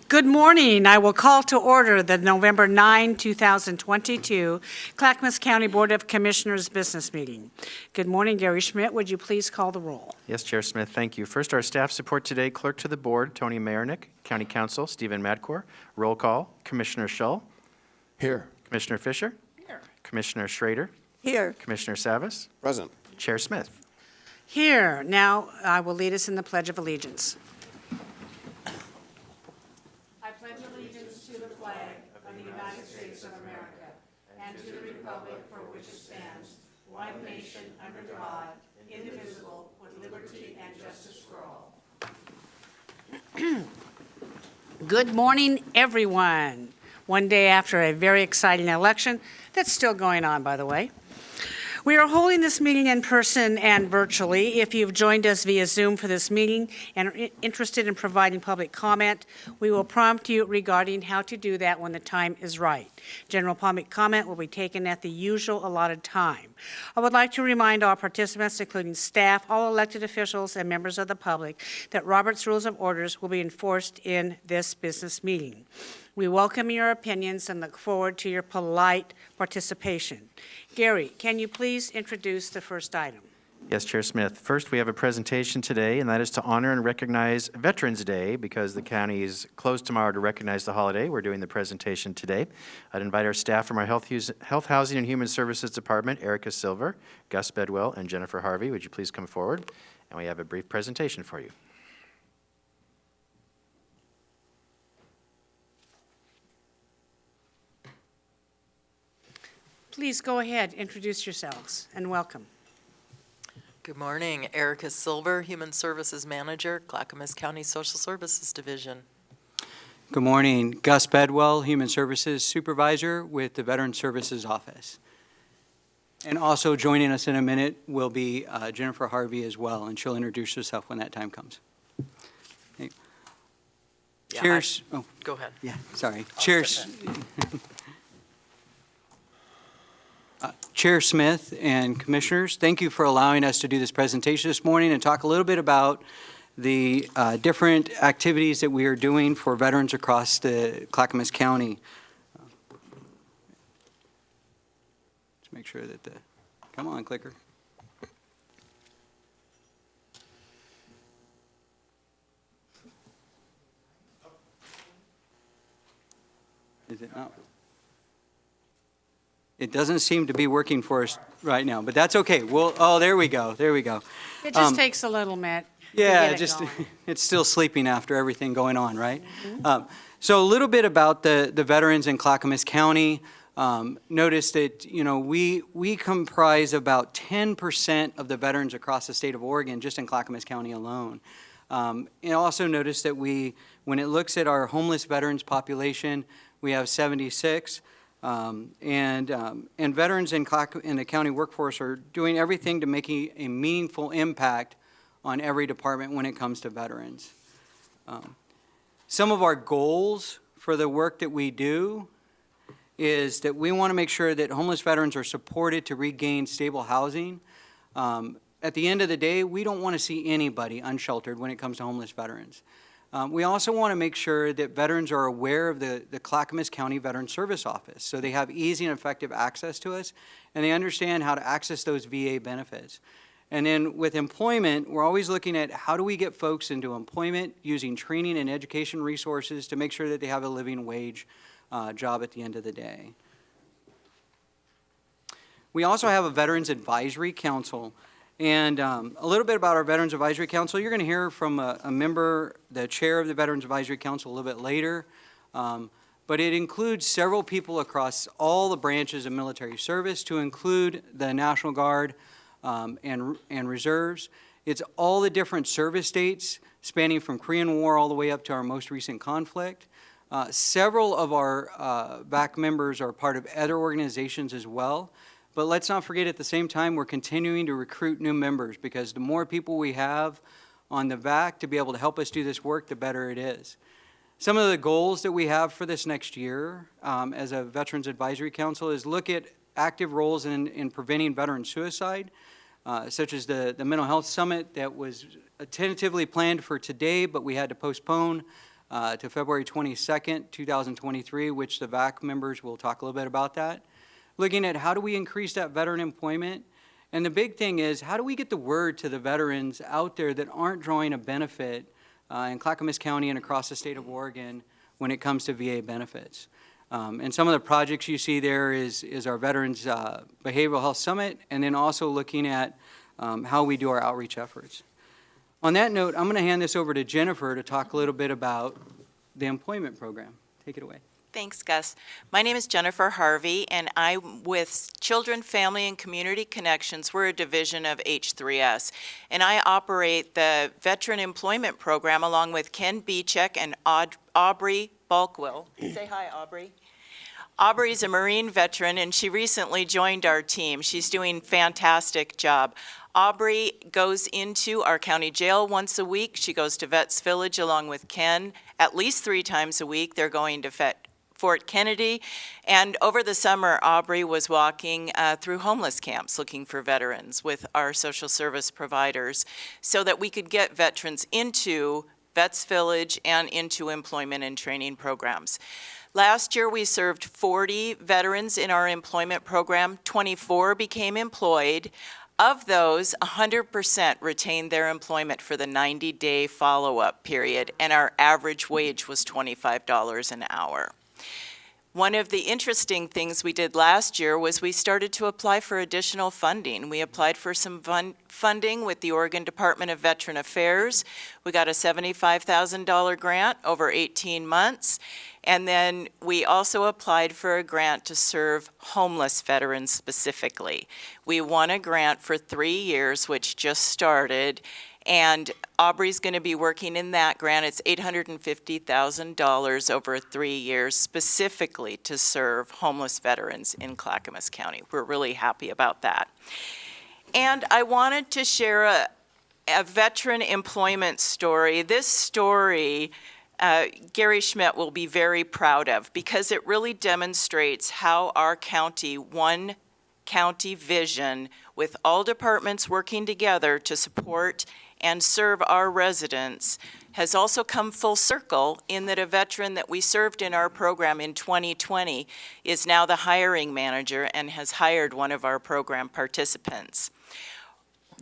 Good morning. I will call to order the November 9, 2022 Clackamas County Board of Commissioners business meeting. Good morning, Gary Schmidt. Would you please call the roll? Yes, Chair Smith, thank you. First, our staff support today, Clerk to the Board, Tony Mayernick, County Counsel, Stephen Madcor. Roll call, Commissioner Shull. Here. Commissioner Fisher. Here. Commissioner Schrader. Here. Commissioner Savas. Present. Chair Smith. Here. Now I will lead us in the Pledge of Allegiance. I pledge allegiance to the flag of the United States of America and to the republic for which it stands, one nation under God, indivisible, with liberty and justice for all. Good morning, everyone. One day after a very exciting election that's still going on, by the way. We are holding this meeting in person and virtually. If you've joined us via Zoom for this meeting and are interested in providing public comment, we will prompt you regarding how to do that when the time is right. General public comment will be taken at the usual allotted time. I would like to remind all participants, including staff, all elected officials, and members of the public, that Robert's Rules of Orders will be enforced in this business meeting. We welcome your opinions and look forward to your polite participation. Gary, can you please introduce the first item? Yes, Chair Smith. First, we have a presentation today, and that is to honor and recognize Veterans Day. Because the county is closed tomorrow to recognize the holiday, we're doing the presentation today. I'd invite our staff from our Health, Housing, and Human Services Department, Erica Silver, Gus Bedwell, and Jennifer Harvey. Would you please come forward? And we have a brief presentation for you. Please go ahead, introduce yourselves, and welcome. Good morning. Erica Silver, Human Services Manager, Clackamas County Social Services Division. Good morning. Gus Bedwell, Human Services Supervisor with the Veteran Services Office. And also joining us in a minute will be Jennifer Harvey as well, and she'll introduce herself when that time comes. Okay. Yeah, Cheers. Oh, Go ahead. yeah, sorry. Cheers. Chair Smith and Commissioners, thank you for allowing us to do this presentation this morning and talk a little bit about the different activities that we are doing for veterans across the Clackamas County. Let's make sure that come on, clicker. Is it not? It doesn't seem to be working for us right now, but that's okay. Oh, there we go. There we go. It just takes a little minute. Yeah, it's still sleeping after everything going on, right? Mm-hmm. So a little bit about the veterans in Clackamas County. Notice that, we comprise about 10% of the veterans across the state of Oregon, just in Clackamas County alone. And also notice that when it looks at our homeless veterans population, we have 76. And veterans in the county workforce are doing everything to make a meaningful impact on every department when it comes to veterans. Some of our goals for the work that we do is that we want to make sure that homeless veterans are supported to regain stable housing. At the end of the day, we don't want to see anybody unsheltered when it comes to homeless veterans. We also want to make sure that veterans are aware of the Clackamas County Veteran Service Office, so they have easy and effective access to us, and they understand how to access those VA benefits. And then with employment, we're always looking at how do we get folks into employment using training and education resources to make sure that they have a living wage job at the end of the day. We also have a Veterans Advisory Council. And a little bit about our Veterans Advisory Council. You're going to hear from a member, the chair of the Veterans Advisory Council, a little bit later. But it includes several people across all the branches of military service, to include the National Guard and reserves. It's all the different service dates, spanning from Korean War all the way up to our most recent conflict. Several of our VAC members are part of other organizations as well. But let's not forget, at the same time, we're continuing to recruit new members, because the more people we have on the VAC to be able to help us do this work, the better it is. Some of the goals that we have for this next year as a Veterans Advisory Council is look at active roles in preventing veteran suicide, such as the Mental Health Summit that was tentatively planned for today, but we had to postpone to February 22nd, 2023, which the VAC members will talk a little bit about that. Looking at how do we increase that veteran employment. And the big thing is, how do we get the word to the veterans out there that aren't drawing a benefit in Clackamas County and across the state of Oregon when it comes to VA benefits? And some of the projects you see there is our Veterans Behavioral Health Summit, and then also looking at how we do our outreach efforts. On that note, I'm going to hand this over to Jennifer to talk a little bit about the employment program. Take it away. Thanks, Gus. My name is Jennifer Harvey, and I'm with Children, Family, and Community Connections. We're a division of H3S, and I operate the Veteran Employment Program along with Ken Beechek and Aubrey Balkwill. Say hi, Aubrey. Aubrey's a Marine veteran, and she recently joined our team. She's doing a fantastic job. Aubrey goes into our county jail once a week. She goes to Vets Village along with Ken at least 3 times a week. They're going to Fort Kennedy, and over the summer, Aubrey was walking through homeless camps looking for veterans with our social service providers so that we could get veterans into Vets Village and into employment and training programs. Last year, we served 40 veterans in our employment program. 24 became employed. Of those, 100% retained their employment for the 90-day follow-up period, and our average wage was $25 an hour. One of the interesting things we did last year was we started to apply for additional funding. We applied for some funding with the Oregon Department of Veteran Affairs. We got a $75,000 grant over 18 months. And then we also applied for a grant to serve homeless veterans specifically. We won a grant for 3 years, which just started. And Aubrey's going to be working in that grant. It's $850,000 over 3 years specifically to serve homeless veterans in Clackamas County. We're really happy about that. And I wanted to share a veteran employment story. This story, Gary Schmidt will be very proud of because it really demonstrates how our county, one county vision with all departments working together to support and serve our residents, has also come full circle in that a veteran that we served in our program in 2020 is now the hiring manager and has hired one of our program participants.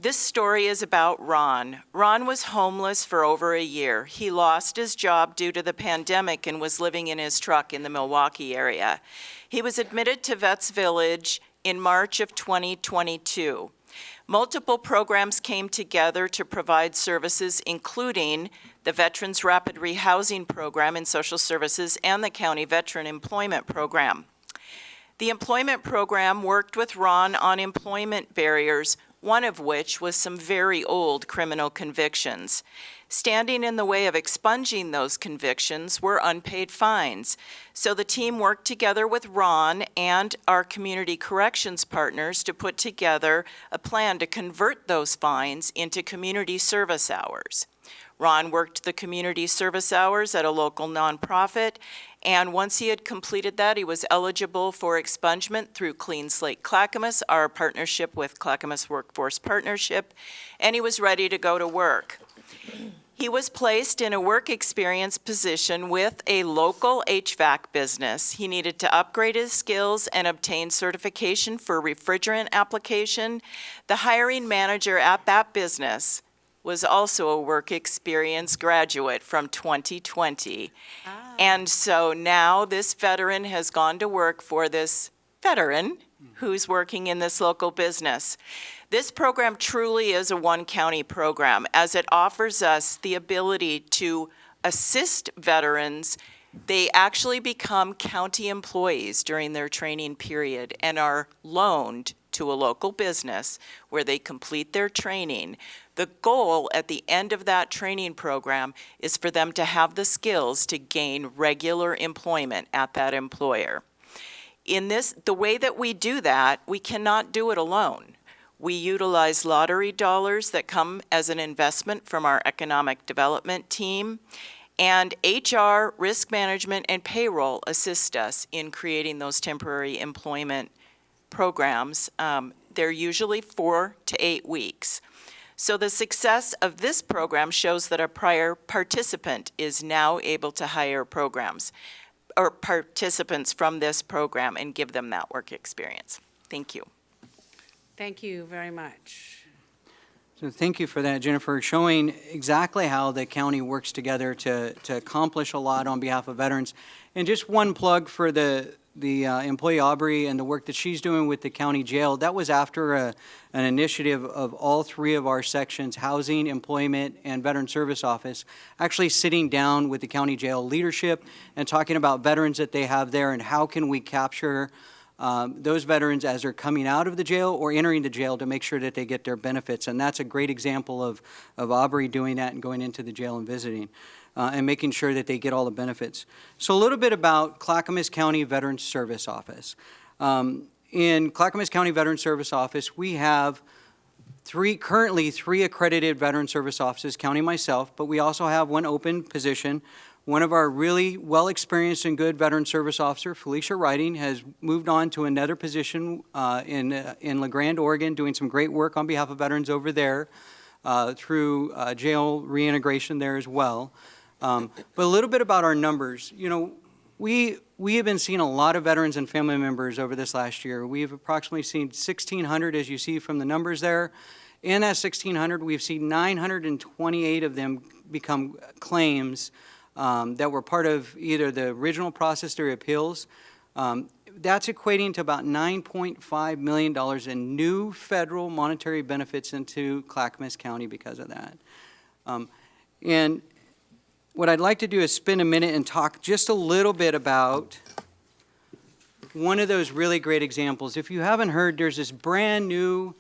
This story is about Ron. Ron was homeless for over a year. He lost his job due to the pandemic and was living in his truck in the Milwaukee area. He was admitted to Vets Village in March of 2022. Multiple programs came together to provide services, including the Veterans Rapid Rehousing Program in Social Services and the County Veteran Employment Program. The employment program worked with Ron on employment barriers, one of which was some very old criminal convictions. Standing in the way of expunging those convictions were unpaid fines. So the team worked together with Ron and our community corrections partners to put together a plan to convert those fines into community service hours. Ron worked the community service hours at a local nonprofit, and once he had completed that, he was eligible for expungement through Clean Slate Clackamas, our partnership with Clackamas Workforce Partnership, and he was ready to go to work. He was placed in a work experience position with a local HVAC business. He needed to upgrade his skills and obtain certification for refrigerant application. The hiring manager at that business was also a work experience graduate from 2020. And so now this veteran has gone to work for this veteran who's working in this local business. This program truly is a one-county program, as it offers us the ability to assist veterans. They actually become county employees during their training period and are loaned to a local business where they complete their training. The goal at the end of that training program is for them to have the skills to gain regular employment at that employer. The way that we do that, we cannot do it alone. We utilize lottery dollars that come as an investment from our economic development team, and HR, risk management, and payroll assist us in creating those temporary employment programs. They're usually 4 to 8 weeks. So the success of this program shows that a prior participant is now able to hire programs or participants from this program and give them that work experience. Thank you. Thank you very much. So thank you for that, Jennifer, showing exactly how the county works together to accomplish a lot on behalf of veterans. And just one plug for the employee Aubrey and the work that she's doing with the county jail. That was after an initiative of all three of our sections, housing, employment, and veteran service office, actually sitting down with the county jail leadership and talking about veterans that they have there and how can we capture those veterans as they're coming out of the jail or entering the jail to make sure that they get their benefits. And that's a great example of Aubrey doing that and going into the jail and visiting and making sure that they get all the benefits. So a little bit about Clackamas County Veterans Service Office. In Clackamas County Veterans Service Office, we have currently three accredited veteran service offices, counting myself, but we also have one open position. One of our really well-experienced and good veteran service officer, Felicia Writing, has moved on to another position in La Grande, Oregon, doing some great work on behalf of veterans over there through jail reintegration there as well. But a little bit about our numbers. You know, we have been seeing a lot of veterans and family members over this last year. We've approximately seen 1,600, as you see from the numbers there. In that 1,600, we've seen 928 of them become claims that were part of either the original process or appeals. That's equating to about $9.5 million in new federal monetary benefits into Clackamas County because of that. And what I'd like to do is spend a minute and talk just a little bit about one of those really great examples. If you haven't heard, there's this brand new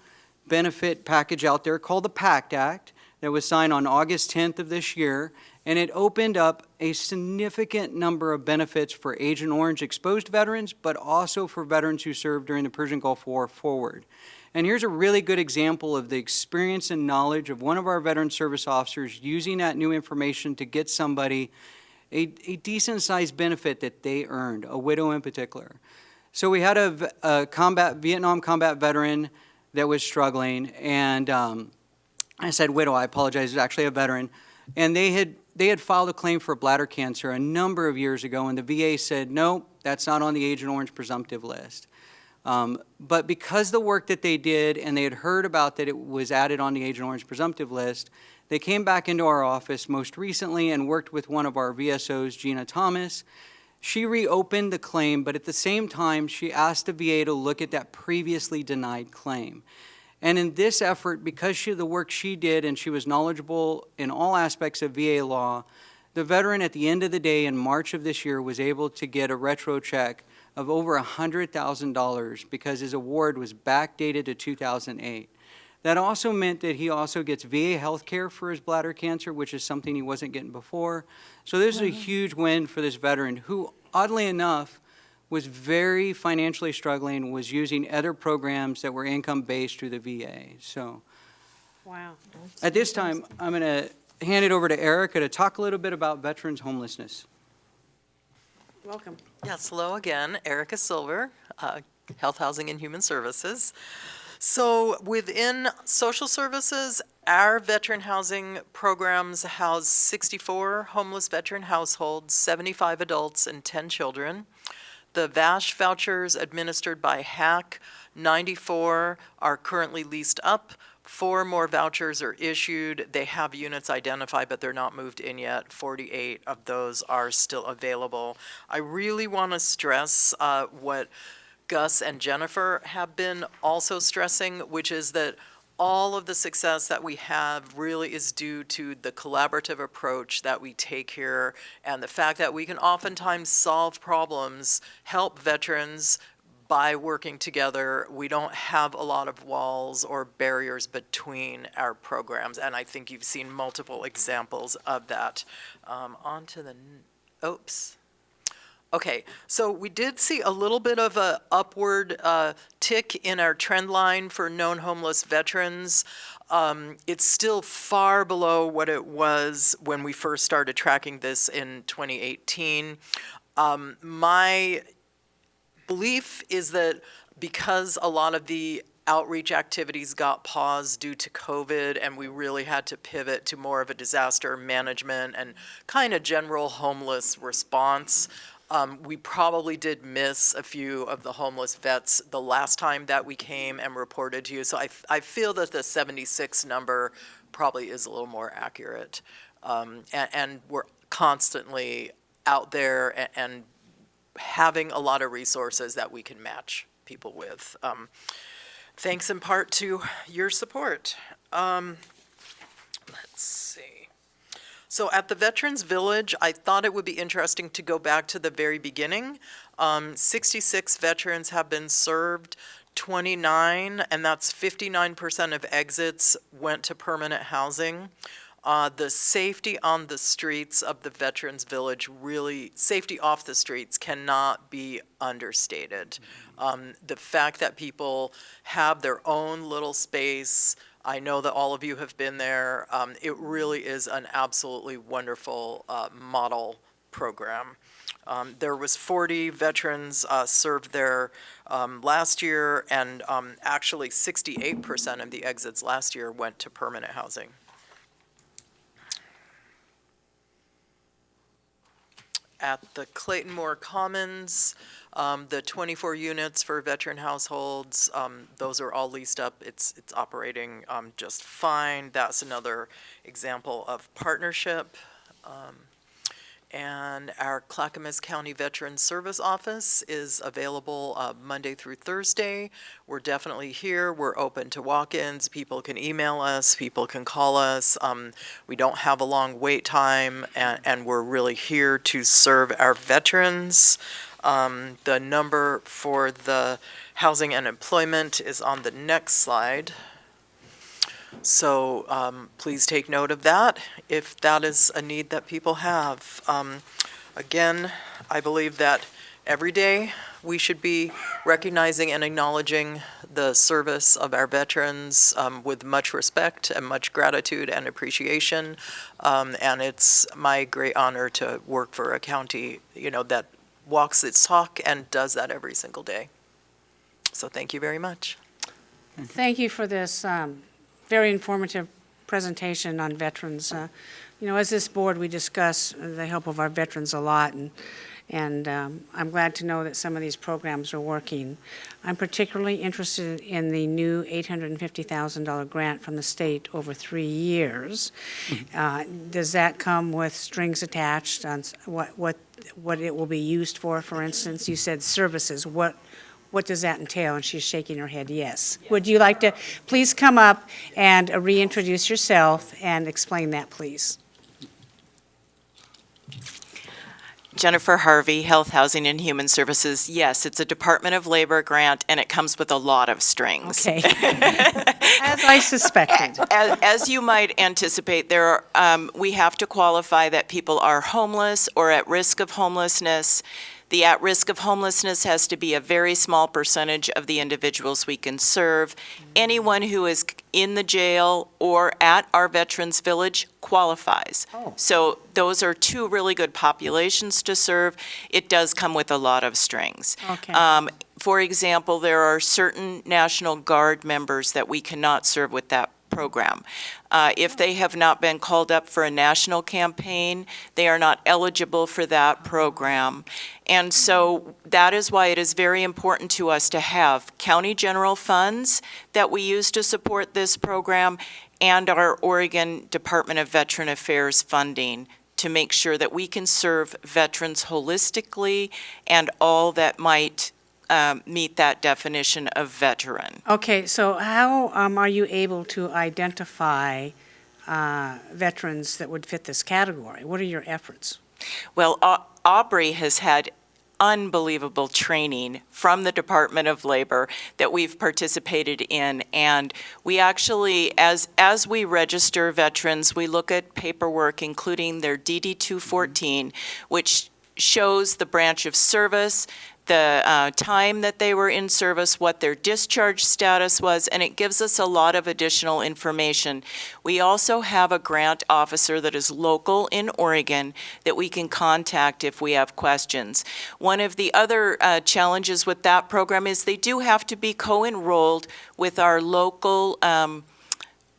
benefit package out there called the PACT Act that was signed on August 10th of this year. And it opened up a significant number of benefits for Agent Orange exposed veterans, but also for veterans who served during the Persian Gulf War forward. And here's a really good example of the experience and knowledge of one of our veteran service officers using that new information to get somebody a decent-sized benefit that they earned, a widow in particular. So we had a Vietnam combat veteran that was struggling, and I said widow, I apologize, it's actually a veteran. And they had filed a claim for bladder cancer a number of years ago, and the VA said, no, that's not on the Agent Orange presumptive list. But because the work that they did, and they had heard about that it was added on the Agent Orange presumptive list, they came back into our office most recently and worked with one of our VSOs, Gina Thomas. She reopened the claim, but at the same time, she asked the VA to look at that previously denied claim. And in this effort, because of the work she did and she was knowledgeable in all aspects of VA law, the veteran at the end of the day in March of this year was able to get a retro check of over $100,000 because his award was backdated to 2008. That also meant that he also gets VA health care for his bladder cancer, which is something he wasn't getting before. So this is a huge win for this veteran who, oddly enough, was very financially struggling, was using other programs that were income-based through the VA. So Wow. at this time, I'm going to hand it over to Erica to talk a little bit about veterans homelessness. Welcome. Yes, hello again, Erica Silver, Health, Housing, and Human Services. So within social services, our veteran housing programs house 64 homeless veteran households, 75 adults, and 10 children. The VASH vouchers administered by HAC, 94 are currently leased up. 4 more vouchers are issued. They have units identified, but they're not moved in yet. 48 of those are still available. I really want to stress what Gus and Jennifer have been also stressing, which is that all of the success that we have really is due to the collaborative approach that we take here and the fact that we can oftentimes solve problems, help veterans by working together. We don't have a lot of walls or barriers between our programs, and I think you've seen multiple examples of that. On to the, oops. Okay, so we did see a little bit of a upward tick in our trend line for known homeless veterans. It's still far below what it was when we first started tracking this in 2018. My belief is that because a lot of the outreach activities got paused due to COVID, and we really had to pivot to more of a disaster management and kind of general homeless response. We probably did miss a few of the homeless vets the last time that we came and reported to you. So I feel that the 76 number probably is a little more accurate. And we're constantly out there and having a lot of resources that we can match people with. Thanks in part to your support. Let's see. So at the Veterans Village, I thought it would be interesting to go back to the very beginning. 66 veterans have been served, 29, and that's 59% of exits went to permanent housing. The safety on the streets of the Veterans Village really, safety off the streets cannot be understated. The fact that people have their own little space, I know that all of you have been there, it really is an absolutely wonderful model program. There was 40 veterans served there last year, and actually 68% of the exits last year went to permanent housing. At the Clayton Moore Commons, the 24 units for veteran households, those are all leased up. It's operating just fine. That's another example of partnership. And our Clackamas County Veterans Service Office is available Monday through Thursday. We're definitely here. We're open to walk-ins. People can email us. People can call us. We don't have a long wait time, and we're really here to serve our veterans. The number for the housing and employment is on the next slide. So please take note of that if that is a need that people have. Again, I believe that every day we should be recognizing and acknowledging the service of our veterans with much respect and much gratitude and appreciation. And it's my great honor to work for a county, that walks its talk and does that every single day. So thank you very much. Thank you for this very informative presentation on veterans. As this board, we discuss the help of our veterans a lot, and I'm glad to know that some of these programs are working. I'm particularly interested in the new $850,000 grant from the state over 3 years. Does that come with strings attached on what it will be used for instance? You said services. What does that entail? And she's shaking her head yes. Would you like to please come up and reintroduce yourself and explain that, please? Jennifer Harvey, Health, Housing, and Human Services. Yes, it's a Department of Labor grant, and it comes with a lot of strings. Okay. As I suspected. As you might anticipate, we have to qualify that people are homeless or at risk of homelessness. The at risk of homelessness has to be a very small percentage of the individuals we can serve. Anyone who is in the jail or at our Veterans Village qualifies. Oh. So those are two really good populations to serve. It does come with a lot of strings. Okay. For example, there are certain National Guard members that we cannot serve with that program. If they have not been called up for a national campaign, they are not eligible for that program. And so that is why it is very important to us to have county general funds that we use to support this program and our Oregon Department of Veteran Affairs funding to make sure that we can serve veterans holistically and all that might meet that definition of veteran. Okay, so how are you able to identify veterans that would fit this category? What are your efforts? Well, Aubrey has had unbelievable training from the Department of Labor that we've participated in, and we actually, as we register veterans, we look at paperwork, including their DD-214, which shows the branch of service, the time that they were in service, what their discharge status was, and it gives us a lot of additional information. We also have a grant officer that is local in Oregon that we can contact if we have questions. One of the other challenges with that program is they do have to be co-enrolled with our local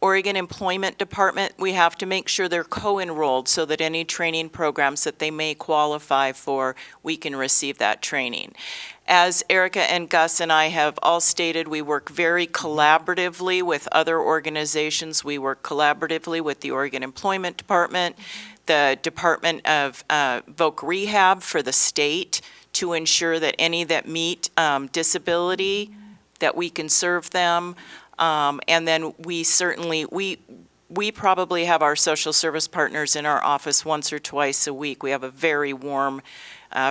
Oregon Employment Department. We have to make sure they're co-enrolled so that any training programs that they may qualify for, we can receive that training. As Erica and Gus and I have all stated, we work very collaboratively with other organizations. We work collaboratively with the Oregon Employment Department, the Department of Voc Rehab for the state, to ensure that any that meet disability, that we can serve them. And then we certainly, we probably have our social service partners in our office once or twice a week. We have a very warm,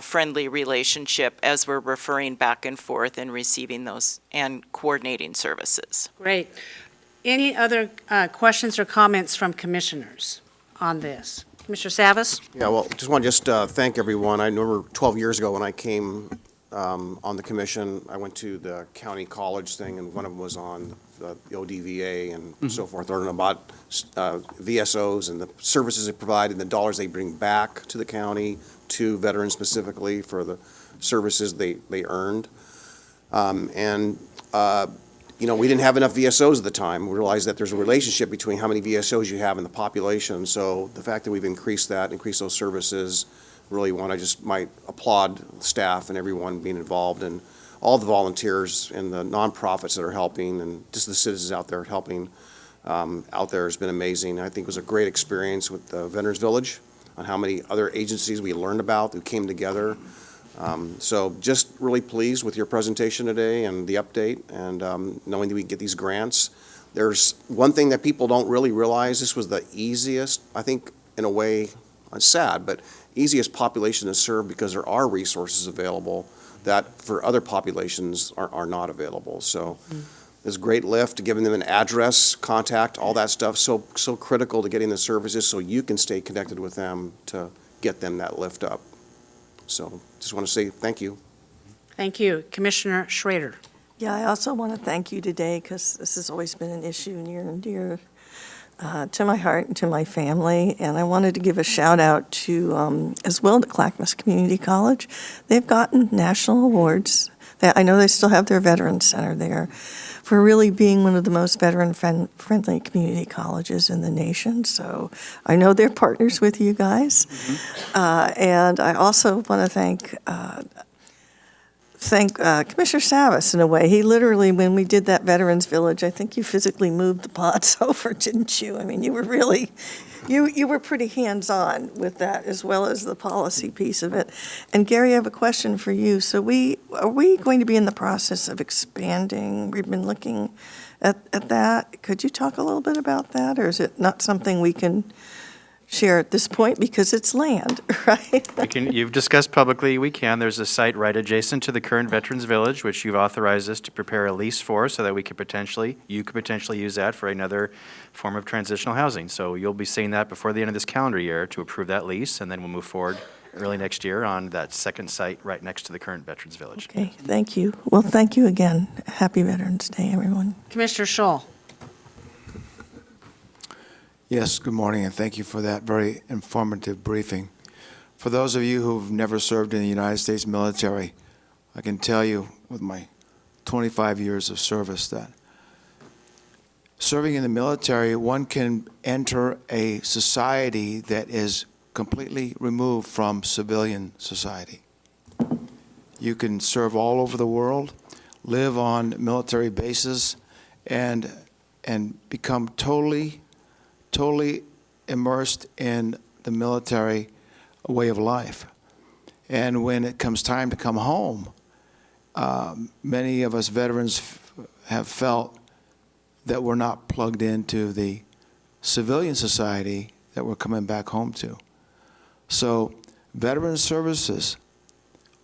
friendly relationship as we're referring back and forth and receiving those and coordinating services. Great. Any other questions or comments from commissioners on this? Commissioner Savas? Yeah, well, just want to thank everyone. I remember 12 years ago when I came on the commission, I went to the county college thing, and one of them was on the ODVA and so forth, learning about VSOs and the services they provide and the dollars they bring back to the county, to veterans specifically for the services they earned. You know, we didn't have enough VSOs at the time. We realized that there's a relationship between how many VSOs you have in the population. So the fact that we've increased those services, really might applaud staff and everyone being involved, and all the volunteers and the nonprofits that are helping, and just the citizens out there helping out there has been amazing. I think it was a great experience with the Veterans Village on how many other agencies we learned about who came together. So just really pleased with your presentation today and the update, and knowing that we get these grants. There's one thing that people don't really realize. This was the easiest, I think, in a way, it's sad, but easiest population to serve, because there are resources available that for other populations are not available. So it's a great lift, giving them an address, contact, all that stuff, so critical to getting the services so you can stay connected with them to get them that lift up. So just want to say thank you. Thank you. Commissioner Schrader? Yeah, I also want to thank you today, because this has always been an issue near and dear to my heart and to my family. And I wanted to give a shout out to, as well, to Clackamas Community College. They've gotten national awards. I know they still have their Veterans Center there, for really being one of the most veteran-friendly community colleges in the nation. So I know they're partners with you guys. And I also want to thank Commissioner Savas in a way. He literally, when we did that Veterans Village, I think you physically moved the pots over, didn't you? I mean, you were really, you were pretty hands-on with that, as well as the policy piece of it. And Gary, I have a question for you. So are we going to be in the process of expanding? We've been looking at that. Could you talk a little bit about that, or is it not something we can share at this point because it's land, right? You've discussed publicly, we can. There's a site right adjacent to the current Veterans Village, which you've authorized us to prepare a lease for, so that you could potentially use that for another form of transitional housing. So you'll be seeing that before the end of this calendar year to approve that lease, and then we'll move forward early next year on that second site right next to the current Veterans Village. Okay, thank you. Well, thank you again. Happy Veterans Day, everyone. Commissioner Scholl? Yes, good morning, and thank you for that very informative briefing. For those of you who've never served in the United States military, I can tell you with my 25 years of service that serving in the military, one can enter a society that is completely removed from civilian society. You can serve all over the world, live on military bases, and become totally immersed in the military way of life. And when it comes time to come home, many of us veterans have felt that we're not plugged into the civilian society that we're coming back home to. So veteran services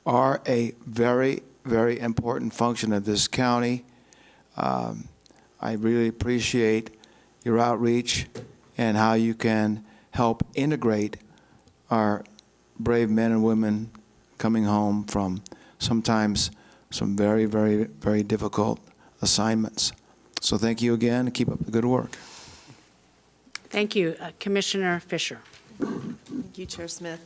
are a very, very important function of this county. I really appreciate your outreach and how you can help integrate our brave men and women coming home from sometimes some very, very, very difficult assignments. So thank you again, and keep up the good work. Thank you. Commissioner Fisher. Thank you, Chair Smith.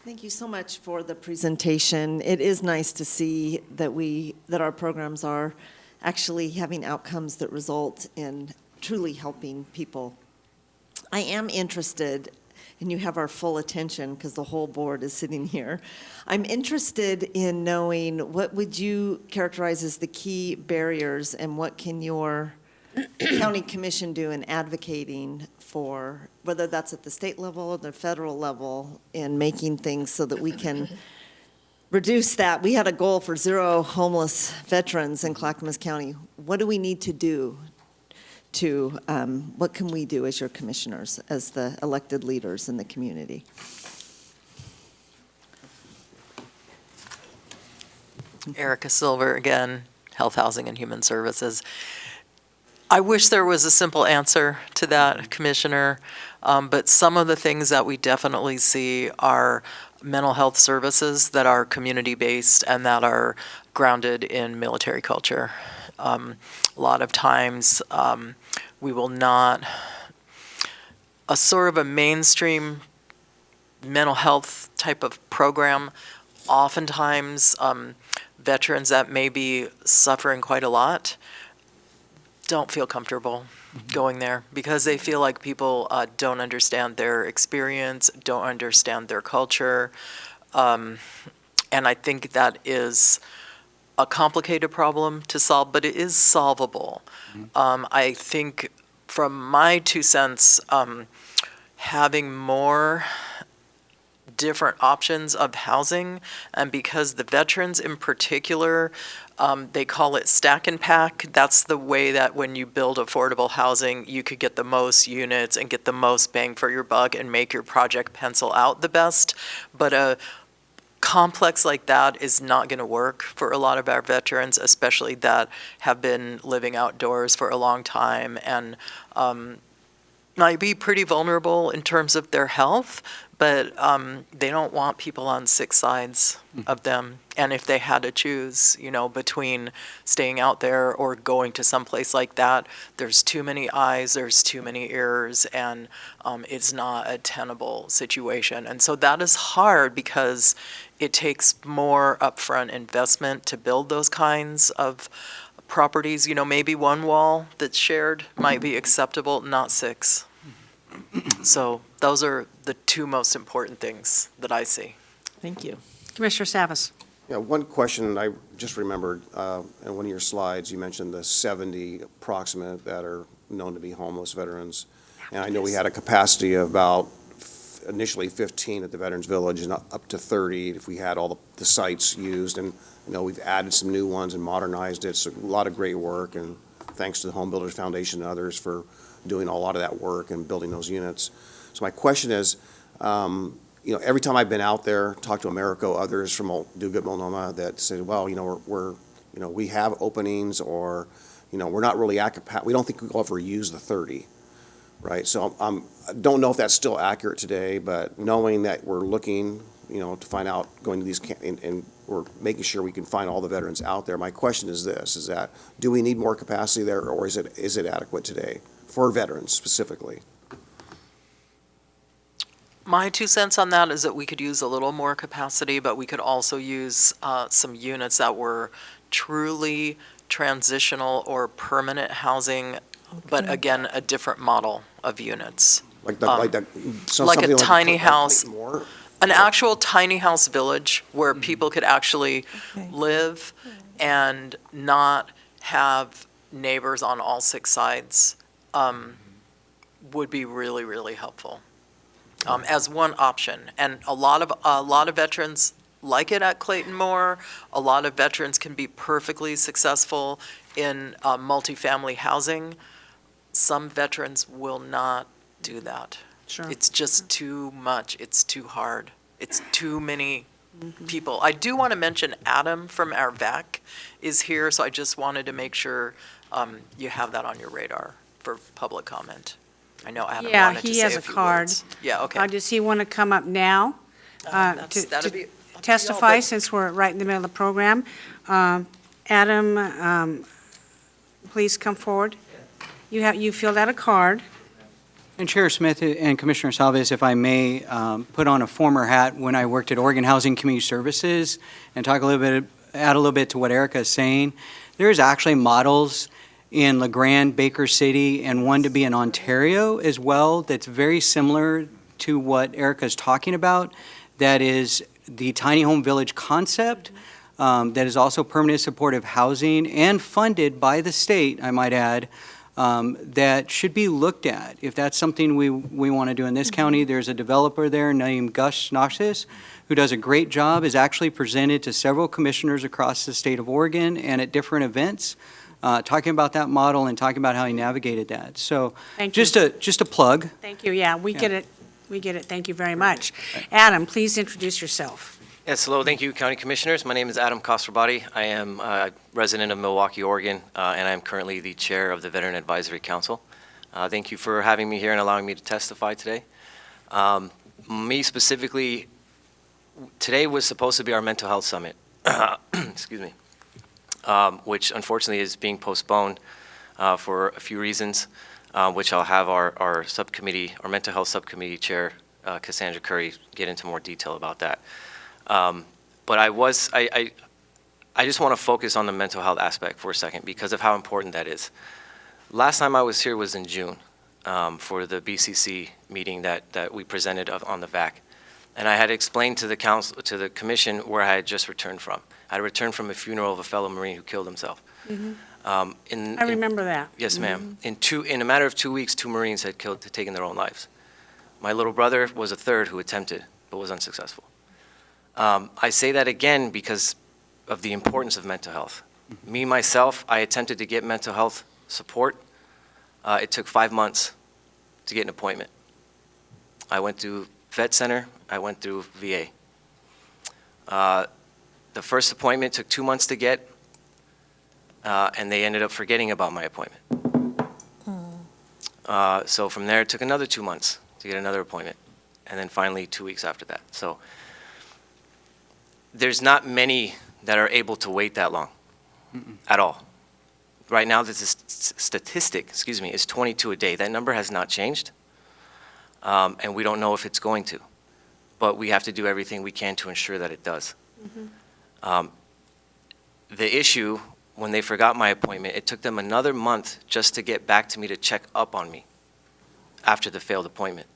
Thank you so much for the presentation. It is nice to see that our programs are actually having outcomes that result in truly helping people. I am interested, and you have our full attention because the whole board is sitting here. I'm interested in knowing what would you characterize as the key barriers, and what can your county commission do in advocating for, whether that's at the state level or the federal level, in making things so that we can reduce that. We had a goal for 0 homeless veterans in Clackamas County. What do we need to do to, what can we do as your commissioners, as the elected leaders in the community? Erica Silver again, Health, Housing, and Human Services. I wish there was a simple answer to that, Commissioner, but some of the things that we definitely see are mental health services that are community-based and that are grounded in military culture. A lot of times, we will not, a sort of a mainstream mental health type of program, oftentimes veterans that may be suffering quite a lot don't feel comfortable going there because they feel like people don't understand their experience, don't understand their culture. And I think that is a complicated problem to solve, but it is solvable. I think from my 2 cents, having more different options of housing, and because the veterans in particular, they call it stack and pack. That's the way that when you build affordable housing, you could get the most units and get the most bang for your buck and make your project pencil out the best. But a complex like that is not going to work for a lot of our veterans, especially that have been living outdoors for a long time and might be pretty vulnerable in terms of their health, but they don't want people on 6 sides of them. And if they had to choose, between staying out there or going to some place like that, there's too many eyes, there's too many ears, and it's not a tenable situation. And so that is hard because it takes more upfront investment to build those kinds of properties. Maybe 1 wall that's shared might be acceptable, not 6. So those are the 2 most important things that I see. Thank you. Commissioner Savas. Yeah, one question I just remembered, in one of your slides, you mentioned the 70 approximate that are known to be homeless veterans. And I know we had a capacity of about initially 15 at the Veterans Village and up to 30 if we had all the sites used. And we've added some new ones and modernized it. So a lot of great work, and thanks to the Home Builders Foundation and others for doing a lot of that work and building those units. So my question is, every time I've been out there, talked to Americo, others from Do Good Multnomah that said, well, we have openings, or, we're not really at capacity. We don't think we'll ever use the 30, right? So I don't know if that's still accurate today, but knowing that we're looking, to find out, going to these and we're making sure we can find all the veterans out there. My question is this: is that do we need more capacity there, or is it adequate today for veterans specifically? My 2 cents on that is that we could use a little more capacity, but we could also use some units that were truly transitional or permanent housing, but again, a different model of units. Like a tiny house, an actual tiny house village where people could actually live and not have neighbors on all 6 sides would be really, really helpful. As one option. And a lot of veterans like it at Clayton Moore. A lot of veterans can be perfectly successful in multifamily housing. Some veterans will not do that. Sure. It's just too much. It's too hard. It's too many people. I do want to mention Adam from our VAC is here, so I just wanted to make sure you have that on your radar for public comment. I know Adam Yeah, wanted to he say has a a few card. words. Yeah, okay. Does he want to come up now? That'd be up to y'all, testify, but- since we're right in the middle of the program. Adam, please come forward. You filled out a card. And Chair Smith and Commissioner Salves, if I may, put on a former hat when I worked at Oregon Housing Community Services and add a little bit to what Erica is saying. There's actually models in LeGrand, Baker City, and one to be in Ontario as well that's very similar to what Erica is talking about. That is the tiny home village concept, that is also permanent supportive housing and funded by the state, I might add, that should be looked at. If that's something we want to do in this county, there's a developer there named Gus Noxis who does a great job, is actually presented to several commissioners across the state of Oregon and at different events, talking about that model and talking about how he navigated that. So Thank you. just a plug. Thank you, yeah, we get it. We get it. Thank you very much. Adam, please introduce yourself. Yes, hello, thank you, County Commissioners. My name is Adam Kostrobati. I am a resident of Milwaukee, Oregon, and I'm currently the chair of the Veteran Advisory Council. Thank you for having me here and allowing me to testify today. Me specifically, today was supposed to be our mental health summit, excuse me, which unfortunately is being postponed for a few reasons, which I'll have our subcommittee, our mental health subcommittee chair, Cassandra Curry, get into more detail about that. But I just want to focus on the mental health aspect for a second because of how important that is. Last time I was here was in June for the BCC meeting that we presented on the VAC. And I had explained to the council, to the commission, where I had just returned from. I had returned from a funeral of a fellow Marine who killed himself. I remember that. Yes, ma'am. In a matter of 2 weeks, 2 Marines had taken their own lives. My little brother was a third who attempted, but was unsuccessful. I say that again because of the importance of mental health. Me, myself, I attempted to get mental health support. It took 5 months to get an appointment. I went to Vet Center, I went through VA. The first appointment took 2 months to get, and they ended up forgetting about my appointment. So from there, it took another 2 months to get another appointment, and then finally 2 weeks after that. So there's not many that are able to wait that long at all. Right now, the statistic, is 22 a day. That number has not changed, and we don't know if it's going to, but we have to do everything we can to ensure that it does. The issue, when they forgot my appointment, it took them another month just to get back to me to check up on me after the failed appointment.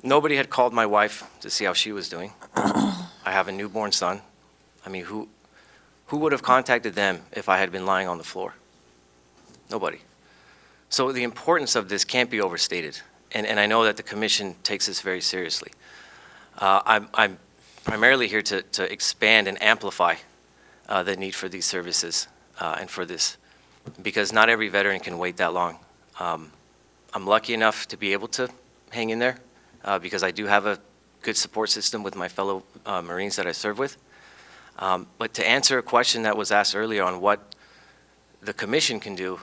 Nobody had called my wife to see how she was doing. I have a newborn son. I mean, who would have contacted them if I had been lying on the floor? Nobody. So the importance of this can't be overstated, and I know that the commission takes this very seriously. I'm primarily here to expand and amplify the need for these services and for this, because not every veteran can wait that long. I'm lucky enough to be able to hang in there because I do have a good support system with my fellow Marines that I serve with. But to answer a question that was asked earlier on what the commission can do,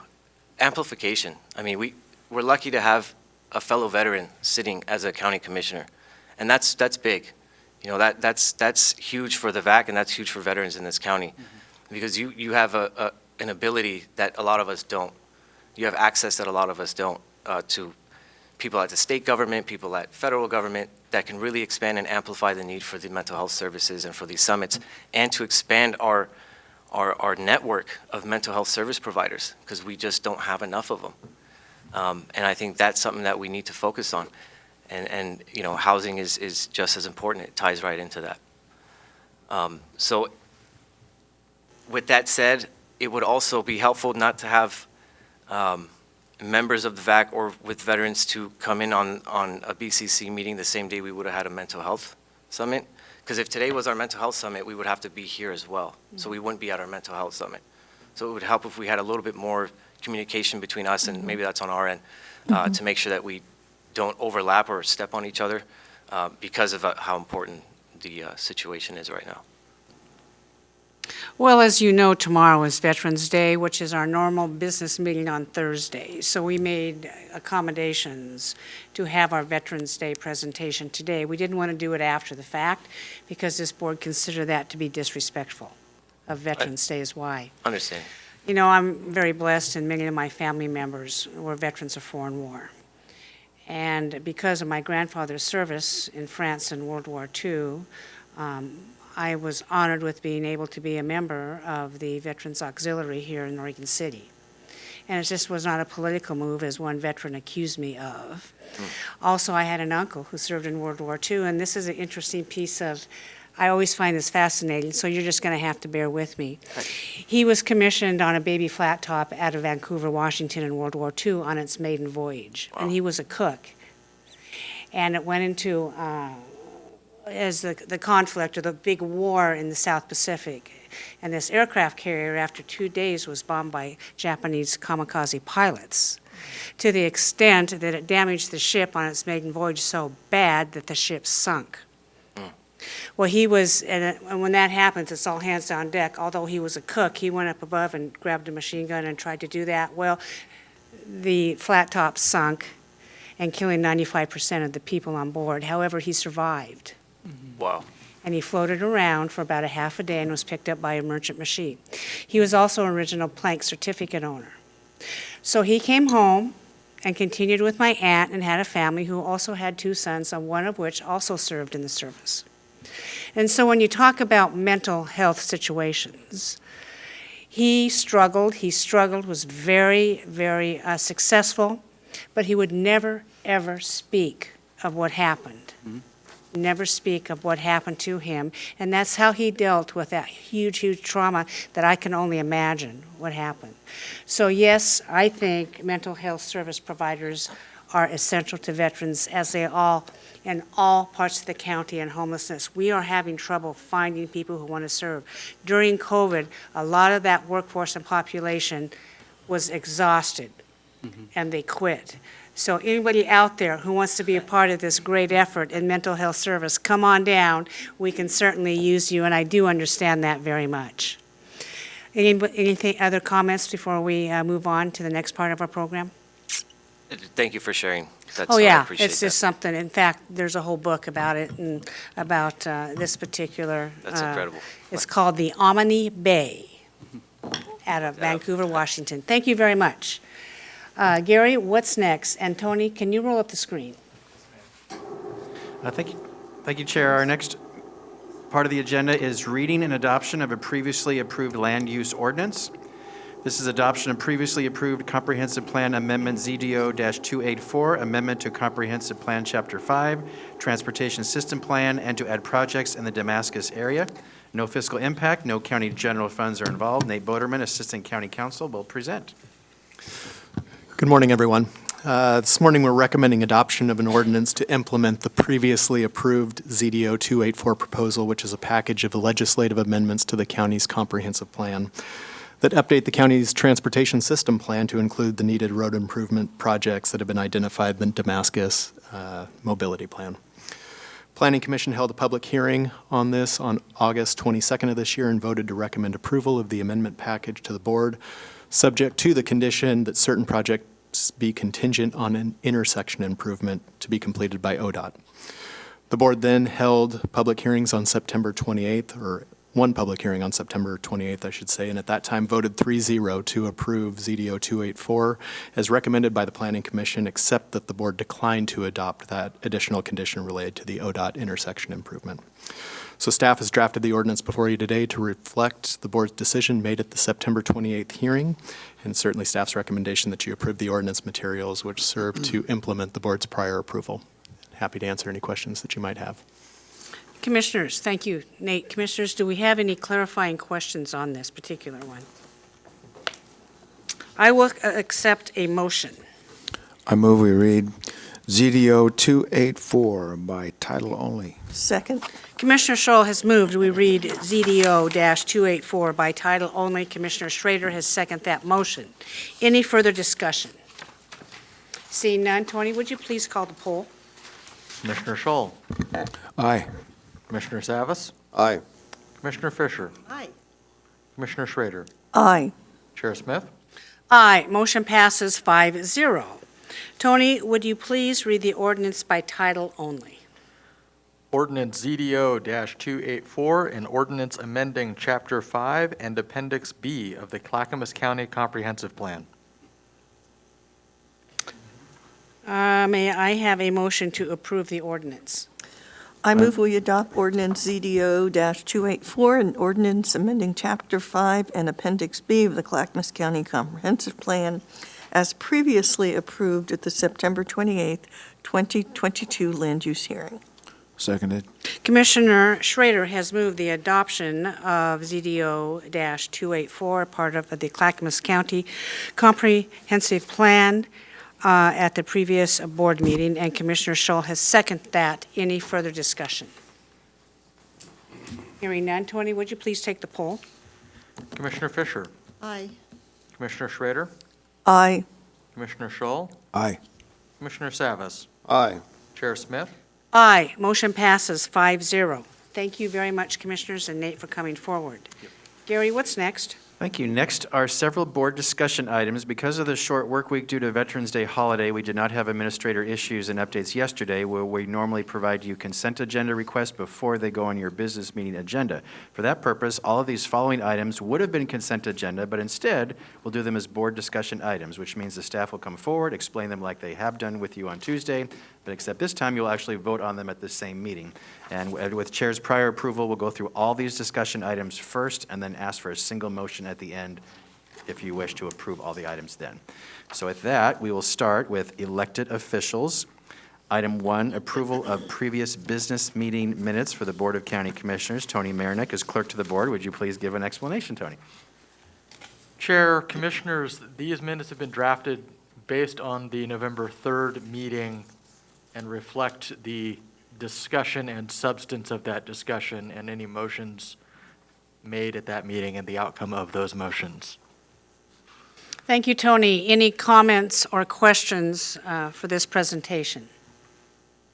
amplification. I mean, we're lucky to have a fellow veteran sitting as a county commissioner, and that's big. You know, that's huge for the VAC, and that's huge for veterans in this county, because you have an ability that a lot of us don't. You have access that a lot of us don't to people at the state government, people at federal government that can really expand and amplify the need for the mental health services and for these summits, and to expand our network of mental health service providers, because we just don't have enough of them. And I think that's something that we need to focus on. And you know, housing is just as important. It ties right into that. So with that said, it would also be helpful not to have members of the VAC or with veterans to come in on a BCC meeting the same day we would have had a mental health summit. Because if today was our mental health summit, we would have to be here as well. So we wouldn't be at our mental health summit. So it would help if we had a little bit more communication between us, and maybe that's on our end, to make sure that we don't overlap or step on each other because of how important the situation is right now. Well, as you know, tomorrow is Veterans Day, which is our normal business meeting on Thursday. So we made accommodations to have our Veterans Day presentation today. We didn't want to do it after the fact because this board considered that to be disrespectful of Veterans Day is why. Understand. You know, I'm very blessed, and many of my family members were veterans of foreign war. And because of my grandfather's service in France in World War II, I was honored with being able to be a member of the Veterans Auxiliary here in Oregon City. And it just was not a political move, as one veteran accused me of. Also, I had an uncle who served in World War II, and this is an interesting piece of, I always find this fascinating, so you're just going to have to bear with me. He was commissioned on a baby flat top out of Vancouver, Washington in World War II on its maiden voyage, and he was a cook. And it went into, as the conflict or the big war in the South Pacific. And this aircraft carrier, after 2 days, was bombed by Japanese kamikaze pilots to the extent that it damaged the ship on its maiden voyage so bad that the ship sunk. Well, he was, and when that happens, it's all hands on deck. Although he was a cook, he went up above and grabbed a machine gun and tried to do that. Well, the flat top sunk and killing 95% of the people on board. However, he survived. Wow. And he floated around for about a half a day and was picked up by a merchant machine. He was also an original plank certificate owner. So he came home and continued with my aunt and had a family who also had 2 sons, one of which also served in the service. And so when you talk about mental health situations, he struggled, was very, very successful, but he would never, ever speak of what happened. Never speak of what happened to him. And that's how he dealt with that huge, huge trauma that I can only imagine what happened. So yes, I think mental health service providers are essential to veterans, as they all, in all parts of the county, and homelessness. We are having trouble finding people who want to serve. During COVID, a lot of that workforce and population was exhausted, and they quit. So anybody out there who wants to be a part of this great effort in mental health service, come on down. We can certainly use you, and I do understand that very much. Anything, other comments before we move on to the next part of our program? Thank you for sharing. Oh, I yeah, appreciate it's just that. something, in fact, there's a whole book about it, and about this particular. That's incredible. It's called The Omni Bay, out of Vancouver, Washington. Thank you very much. Gary, what's next? And Tony, can you roll up the screen? Thank you, Chair. Our next part of the agenda is reading and adoption of a previously approved land use ordinance. This is adoption of previously approved Comprehensive Plan Amendment ZDO-284, Amendment to Comprehensive Plan Chapter 5, Transportation System Plan, and to add projects in the Damascus area. No fiscal impact, no county general funds are involved. Nate Boderman, Assistant County Counsel, will present. Good morning, everyone. This morning, we're recommending adoption of an ordinance to implement the previously approved ZDO 284 proposal, which is a package of legislative amendments to the county's comprehensive plan that update the county's transportation system plan to include the needed road improvement projects that have been identified in the Damascus mobility plan. Planning Commission held a public hearing on this on August 22nd of this year and voted to recommend approval of the amendment package to the board, subject to the condition that certain projects be contingent on an intersection improvement to be completed by ODOT. The board then held public hearings on September 28th, or one public hearing on September 28th, I should say, and at that time voted 3-0 to approve ZDO 284 as recommended by the Planning Commission, except that the board declined to adopt that additional condition related to the ODOT intersection improvement. So staff has drafted the ordinance before you today to reflect the board's decision made at the September 28th hearing, and certainly staff's recommendation that you approve the ordinance materials which serve to implement the board's prior approval. Happy to answer any questions that you might have. Commissioners, thank you, Nate. Commissioners, do we have any clarifying questions on this particular one? I will accept a motion. I move we read ZDO 284 by title only. Second. Commissioner Scholl has moved. We read ZDO-284 by title only. Commissioner Schrader has seconded that motion. Any further discussion? Seeing none, Tony, would you please call the poll? Commissioner Scholl. Aye. Commissioner Savas. Aye. Commissioner Fisher. Aye. Commissioner Schrader. Aye. Chair Smith. Aye, motion passes 5-0. Tony, would you please read the ordinance by title only? Ordinance ZDO-284, an ordinance amending Chapter 5 and Appendix B of the Clackamas County Comprehensive Plan. May I have a motion to approve the ordinance? I move we adopt ordinance ZDO-284, an ordinance amending Chapter 5 and Appendix B of the Clackamas County Comprehensive Plan as previously approved at the September 28th, 2022 land use hearing. Seconded. Commissioner Schrader has moved the adoption of ZDO-284, part of the Clackamas County Comprehensive Plan, at the previous board meeting, and Commissioner Schull has seconded that. Any further discussion? Hearing none. Tony, would you please take the poll? Commissioner Fisher. Aye. Commissioner Schrader. Aye. Commissioner Schull. Aye. Commissioner Savas. Aye. Chair Smith. Aye. Motion passes 5-0. Thank you very much, Commissioners, and Nate for coming forward. Gary, what's next? Thank you. Next are several board discussion items. Because of the short work week due to Veterans Day holiday, we did not have administrator issues and updates yesterday, where we normally provide you consent agenda requests before they go on your business meeting agenda. For that purpose, all of these following items would have been consent agenda, but instead, we'll do them as board discussion items, which means the staff will come forward, explain them like they have done with you on Tuesday, but except this time, you'll actually vote on them at the same meeting. And with Chair's prior approval, we'll go through all these discussion items first and then ask for a single motion at the end if you wish to approve all the items then. So with that, we will start with elected officials. Item 1, approval of previous business meeting minutes for the Board of County Commissioners. Tony Marinick is clerk to the board. Would you please give an explanation, Tony? Chair, Commissioners, these minutes have been drafted based on the November 3rd meeting and reflect the discussion and substance of that discussion and any motions made at that meeting and the outcome of those motions. Thank you, Tony. Any comments or questions for this presentation?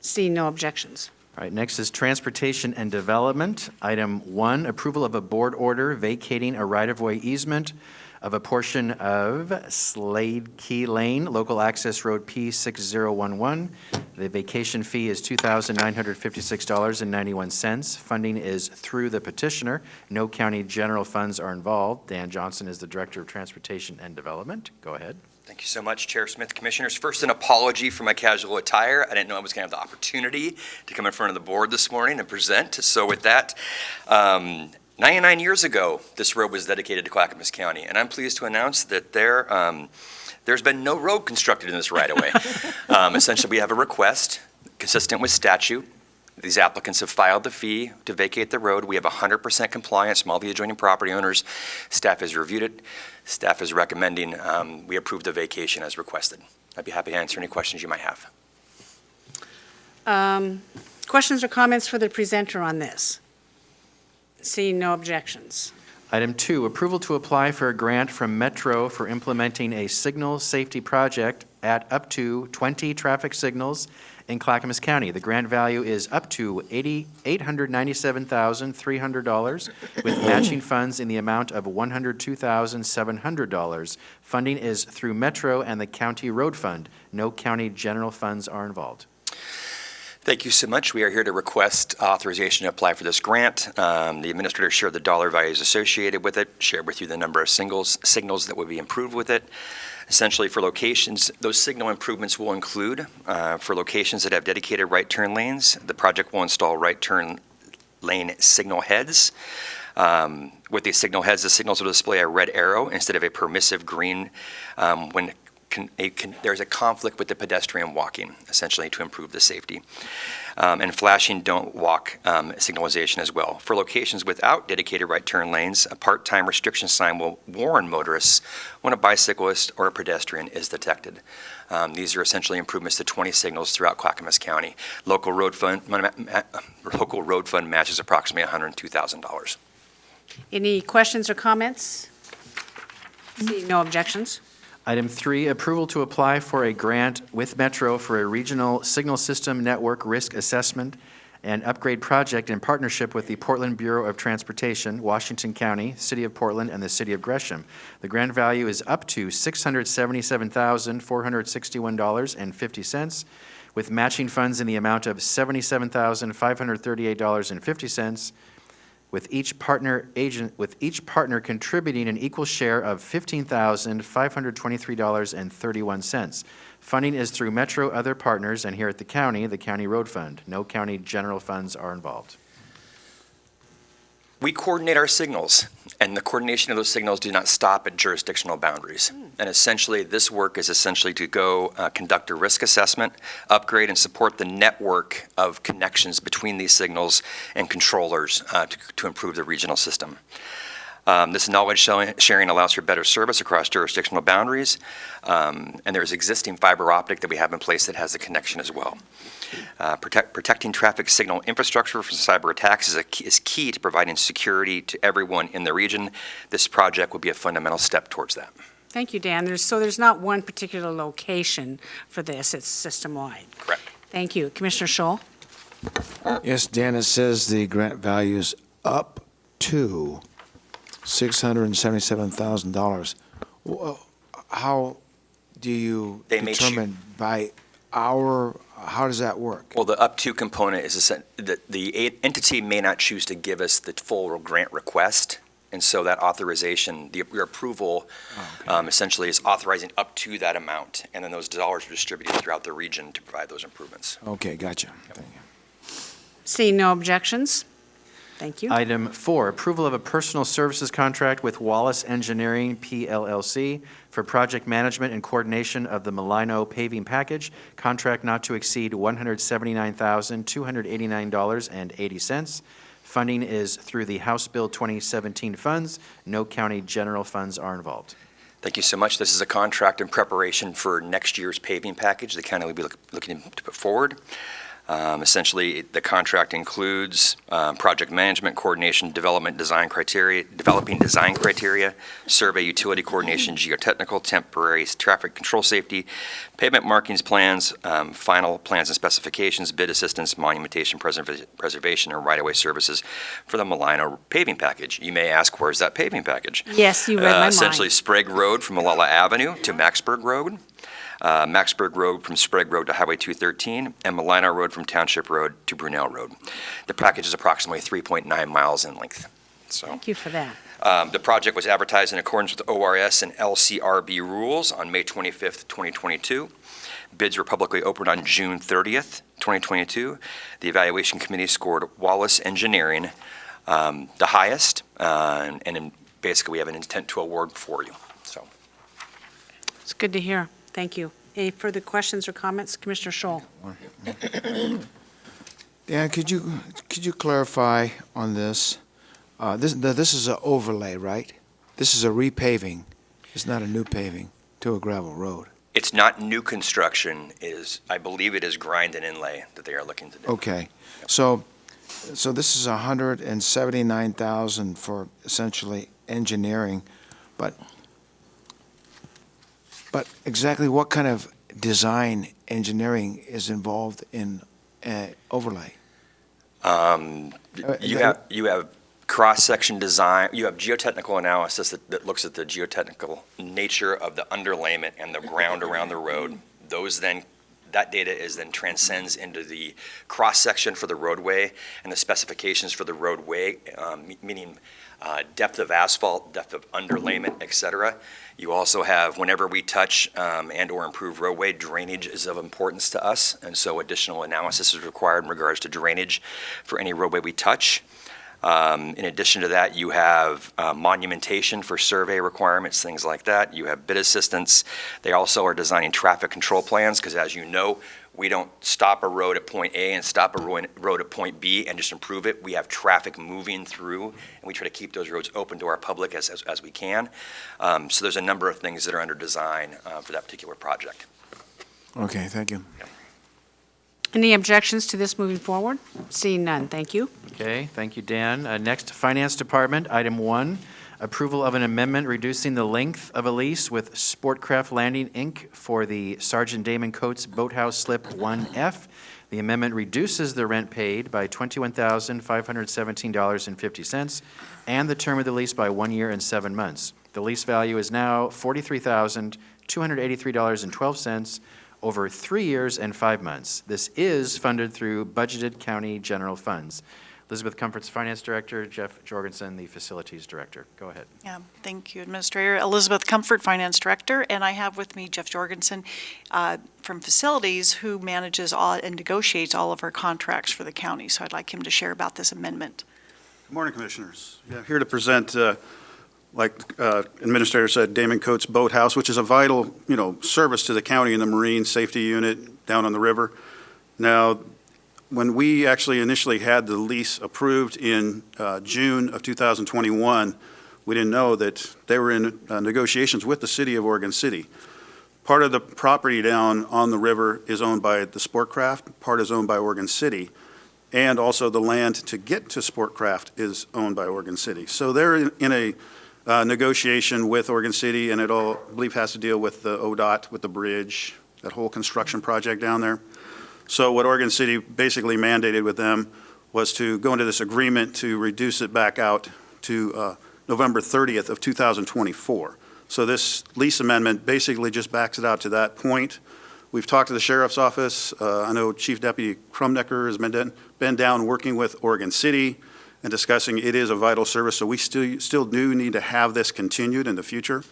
Seeing no objections. All right, next is Transportation and Development. Item 1, approval of a board order vacating a right-of-way easement of a portion of Slade Key Lane, local access road P6011. The vacation fee is $2,956.91. Funding is through the petitioner. No county general funds are involved. Dan Johnson is the Director of Transportation and Development. Go ahead. Thank you so much, Chair Smith. Commissioners, first an apology for my casual attire. I didn't know I was going to have the opportunity to come in front of the board this morning and present. So with that, 99 years ago, this road was dedicated to Clackamas County, and I'm pleased to announce that there's been no road constructed in this right-of-way. Essentially, we have a request consistent with statute. These applicants have filed the fee to vacate the road. We have 100% compliance from all the adjoining property owners. Staff has reviewed it. Staff is recommending we approve the vacation as requested. I'd be happy to answer any questions you might have. Questions or comments for the presenter on this? Seeing no objections. Item 2, approval to apply for a grant from Metro for implementing a signal safety project at up to 20 traffic signals in Clackamas County. The grant value is up to $897,300 with matching funds in the amount of $102,700. Funding is through Metro and the County Road Fund. No county general funds are involved. Thank you so much. We are here to request authorization to apply for this grant. The administrator shared the dollar values associated with it, shared with you the number of signals that would be improved with it. Essentially, for locations, those signal improvements will include, for locations that have dedicated right turn lanes, the project will install right turn lane signal heads. With these signal heads, the signals will display a red arrow instead of a permissive green when there's a conflict with the pedestrian walking, essentially to improve the safety. And flashing don't walk signalization as well. For locations without dedicated right turn lanes, a part-time restriction sign will warn motorists when a bicyclist or a pedestrian is detected. These are essentially improvements to 20 signals throughout Clackamas County. Local road fund matches approximately $102,000. Any questions or comments? Seeing no objections. Item 3, approval to apply for a grant with Metro for a regional signal system network risk assessment an upgrade project in partnership with the Portland Bureau of Transportation, Washington County, City of Portland, and the City of Gresham. The grant value is up to $677,461.50, with matching funds in the amount of $77,538.50, with each partner contributing an equal share of $15,523.31. Funding is through Metro Other Partners, and here at the County Road Fund. No county general funds are involved. We coordinate our signals, and the coordination of those signals do not stop at jurisdictional boundaries. And essentially, this work is essentially to go conduct a risk assessment, upgrade and support the network of connections between these signals and controllers to improve the regional system. This knowledge sharing allows for better service across jurisdictional boundaries, and there's existing fiber optic that we have in place that has a connection as well. Protecting traffic signal infrastructure from cyber attacks is key to providing security to everyone in the region. This project will be a fundamental step towards that. Thank you, Dan. There's not one particular location for this, it's system-wide. Correct. Thank you. Commissioner Scholl? Yes, Dan, it says the grant value is up to $677,000. How do you They may determine by hour, how does that work? Well, the up to component is that the entity may not choose to give us the full grant request. And so that authorization, your approval essentially is authorizing up to that amount. And then those dollars are distributed throughout the region to provide those improvements. Okay, gotcha. Thank you. Seeing no objections? Thank you. Item 4, approval of a personal services contract with Wallace Engineering, PLLC, for project management and coordination of the Malino paving package, contract not to exceed $179,289.80. Funding is through the House Bill 2017 funds. No county general funds are involved. Thank you so much. This is a contract in preparation for next year's paving package the county will be looking to put forward. Essentially, the contract includes project management, coordination, developing design criteria, survey utility coordination, geotechnical, temporary traffic control safety, pavement markings plans, final plans and specifications, bid assistance, monumentation preservation, and right-of-way services for the Malino paving package. You may ask, where's that paving package? Yes, you read my mind. Essentially, Sprague Road from Malala Avenue to Maxburg Road. Maxburg Road from Sprague Road to Highway 213, and Malino Road from Township Road to Brunel Road. The package is approximately 3.9 miles in length. So, Thank you for that. the project was advertised in accordance with ORS and LCRB rules on May 25th, 2022. Bids were publicly opened on June 30th, 2022. The evaluation committee scored Wallace Engineering the highest, and basically we have an intent to award for you. So. It's good to hear. Thank you. Any further questions or comments? Commissioner Scholl. Dan, could you clarify on this? This is an overlay, right? This is a repaving. It's not a new paving to a gravel road. It's not new construction. I believe it is grind and inlay that they are looking to do. Okay, so this is $179,000 for essentially engineering, but exactly what kind of design engineering is involved in overlay? You have cross-section design, you have geotechnical analysis that looks at the geotechnical nature of the underlayment and the ground around the road. That data then transcends into the cross-section for the roadway and the specifications for the roadway, meaning depth of asphalt, depth of underlayment, et cetera. You also have, whenever we touch and or improve roadway, drainage is of importance to us, and so additional analysis is required in regards to drainage for any roadway we touch. In addition to that, you have monumentation for survey requirements, things like that. You have bid assistance. They also are designing traffic control plans because, as you know, we don't stop a road at point A and stop a road at point B and just improve it. We have traffic moving through, and we try to keep those roads open to our public as we can. So there's a number of things that are under design for that particular project. Okay, thank you. Yeah. Any objections to this moving forward? Seeing none, thank you. Okay, thank you, Dan. Next, Finance Department, item 1, approval of an amendment reducing the length of a lease with Sportcraft Landing, Inc. for the Sergeant Damon Coates Boathouse Slip 1F. The amendment reduces the rent paid by $21,517.50 and the term of the lease by 1 year and 7 months. The lease value is now $43,283.12 over 3 years and 5 months. This is funded through budgeted county general funds. Elizabeth Comfort's Finance Director, Jeff Jorgensen, the Facilities Director. Go ahead. Yeah, thank you, Administrator. Elizabeth Comfort, Finance Director, and I have with me Jeff Jorgensen from Facilities, who manages all and negotiates all of our contracts for the county. So I'd like him to share about this amendment. Good morning, Commissioners. Yeah, here to present, like Administrator said, Damon Coates Boathouse, which is a vital, service to the county and the Marine Safety Unit down on the river. Now, when we actually initially had the lease approved in June of 2021, we didn't know that they were in negotiations with the city of Oregon City. Part of the property down on the river is owned by the Sportcraft, part is owned by Oregon City, and also the land to get to Sportcraft is owned by Oregon City. So they're in a negotiation with Oregon City, and it all, I believe, has to deal with the ODOT, with the bridge, that whole construction project down there. So what Oregon City basically mandated with them was to go into this agreement to reduce it back out to November 30th of 2024. So this lease amendment basically just backs it out to that point. We've talked to the Sheriff's Office. I know Chief Deputy Crumnecker has been down working with Oregon City and discussing it is a vital service, so we still do need to have this continued in the future,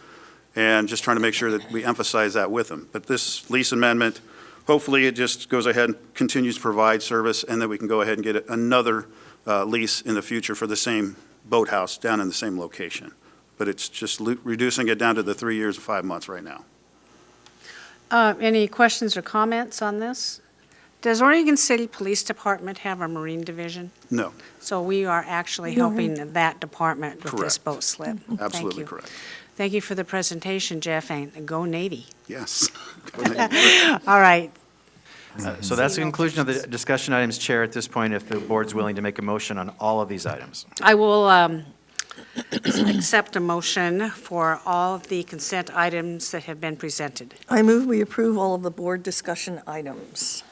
and just trying to make sure that we emphasize that with them. But this lease amendment, hopefully it just goes ahead and continues to provide service, and that we can go ahead and get another lease in the future for the same boathouse down in the same location. But it's just reducing it down to the 3 years and 5 months right now. Any questions or comments on this? Does Oregon City Police Department have a Marine Division? No. So we are actually helping that department with this Correct. boat slip. Absolutely correct. Thank you for the presentation, Jeff, and go Navy. Yes. All right. So that's the conclusion of the discussion items, Chair, at this point, if the board's willing to make a motion on all of these items. I will accept a motion for all of the consent items that have been presented. I move we approve all of the board discussion items.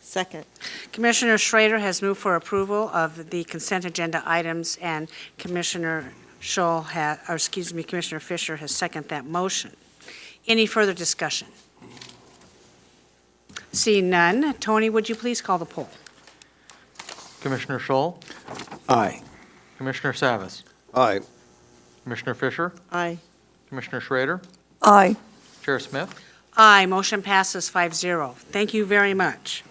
Second. Commissioner Schrader has moved for approval of the consent agenda items, and Commissioner Commissioner Fisher has seconded that motion. Any further discussion? Seeing none, Tony, would you please call the poll? Commissioner Scholl, Aye. Commissioner Savas, Aye. Commissioner Fisher, Aye. Commissioner Schrader, Aye. Chair Smith. Aye, motion passes 5-0. Thank you very much.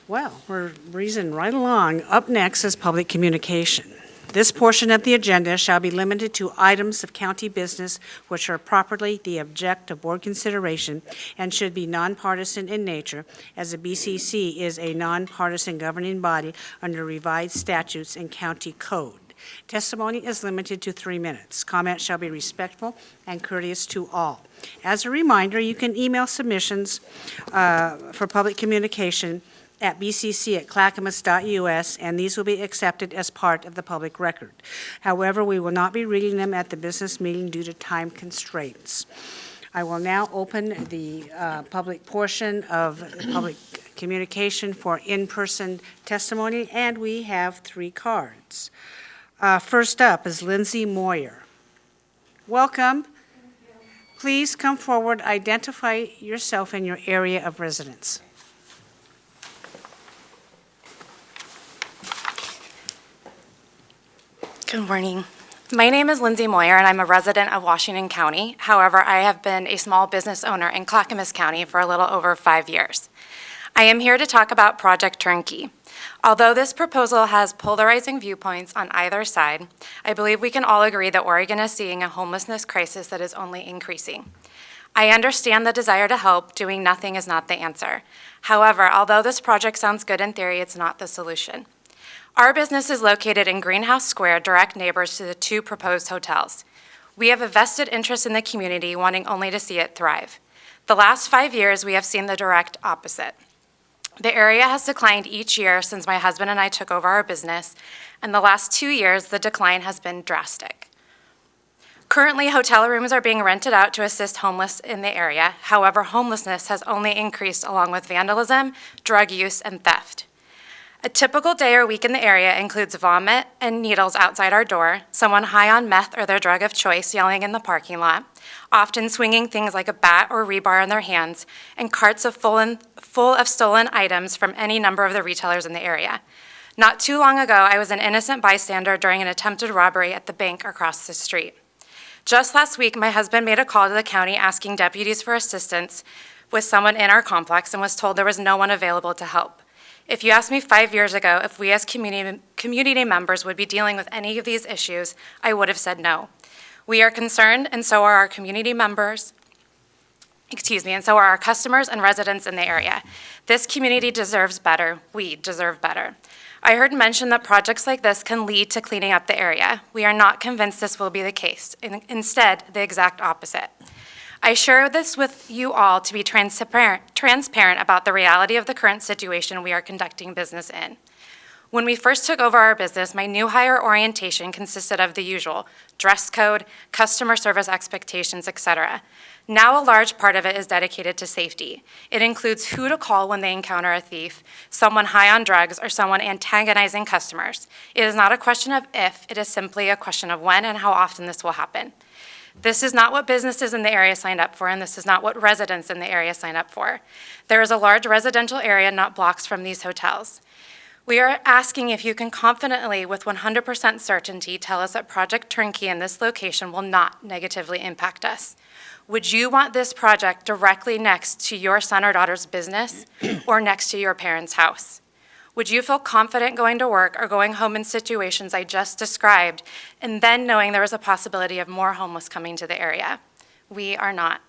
Well, we're breezing right along. Up next is public communication. This portion of the agenda shall be limited to items of county business which are properly the object of board consideration and should be nonpartisan in nature, as the BCC is a nonpartisan governing body under revised statutes and county code. Testimony is limited to 3 minutes. Comments shall be respectful and courteous to all. As a reminder, you can email submissions for public communication at bcc@clackamas.us, and these will be accepted as part of the public record. However, we will not be reading them at the business meeting due to time constraints. I will now open the public portion of public communication for in-person testimony, and we have 3 cards. First up is Lindsay Moyer. Welcome. Please come forward, identify yourself and your area of residence. Good morning. My name is Lindsay Moyer, and I'm a resident of Washington County. However, I have been a small business owner in Clackamas County for a little over 5 years. I am here to talk about Project Turnkey. Although this proposal has polarizing viewpoints on either side, I believe we can all agree that Oregon is seeing a homelessness crisis that is only increasing. I understand the desire to help. Doing nothing is not the answer. However, although this project sounds good in theory, it's not the solution. Our business is located in Greenhouse Square, direct neighbors to the 2 proposed hotels. We have a vested interest in the community, wanting only to see it thrive. The last 5 years, we have seen the direct opposite. The area has declined each year since my husband and I took over our business, and the last 2 years, the decline has been drastic. Currently, hotel rooms are being rented out to assist homeless in the area. However, homelessness has only increased along with vandalism, drug use, and theft. A typical day or week in the area includes vomit and needles outside our door, someone high on meth or their drug of choice yelling in the parking lot, often swinging things like a bat or rebar in their hands, and carts full of stolen items from any number of the retailers in the area. Not too long ago, I was an innocent bystander during an attempted robbery at the bank across the street. Just last week, my husband made a call to the county asking deputies for assistance with someone in our complex and was told there was no one available to help. If you asked me 5 years ago if we as community members would be dealing with any of these issues, I would have said no. We are concerned, and so are our community members, and so are our customers and residents in the area. This community deserves better. We deserve better. I heard mention that projects like this can lead to cleaning up the area. We are not convinced this will be the case. Instead, the exact opposite. I share this with you all to be transparent about the reality of the current situation we are conducting business in. When we first took over our business, my new hire orientation consisted of the usual dress code, customer service expectations, etc. Now a large part of it is dedicated to safety. It includes who to call when they encounter a thief, someone high on drugs, or someone antagonizing customers. It is not a question of if, it is simply a question of when and how often this will happen. This is not what businesses in the area signed up for, and this is not what residents in the area signed up for. There is a large residential area not blocks from these hotels. We are asking if you can confidently, with 100% certainty, tell us that Project Turnkey in this location will not negatively impact us. Would you want this project directly next to your son or daughter's business or next to your parents' house? Would you feel confident going to work or going home in situations I just described, and then knowing there is a possibility of more homeless coming to the area? We are not.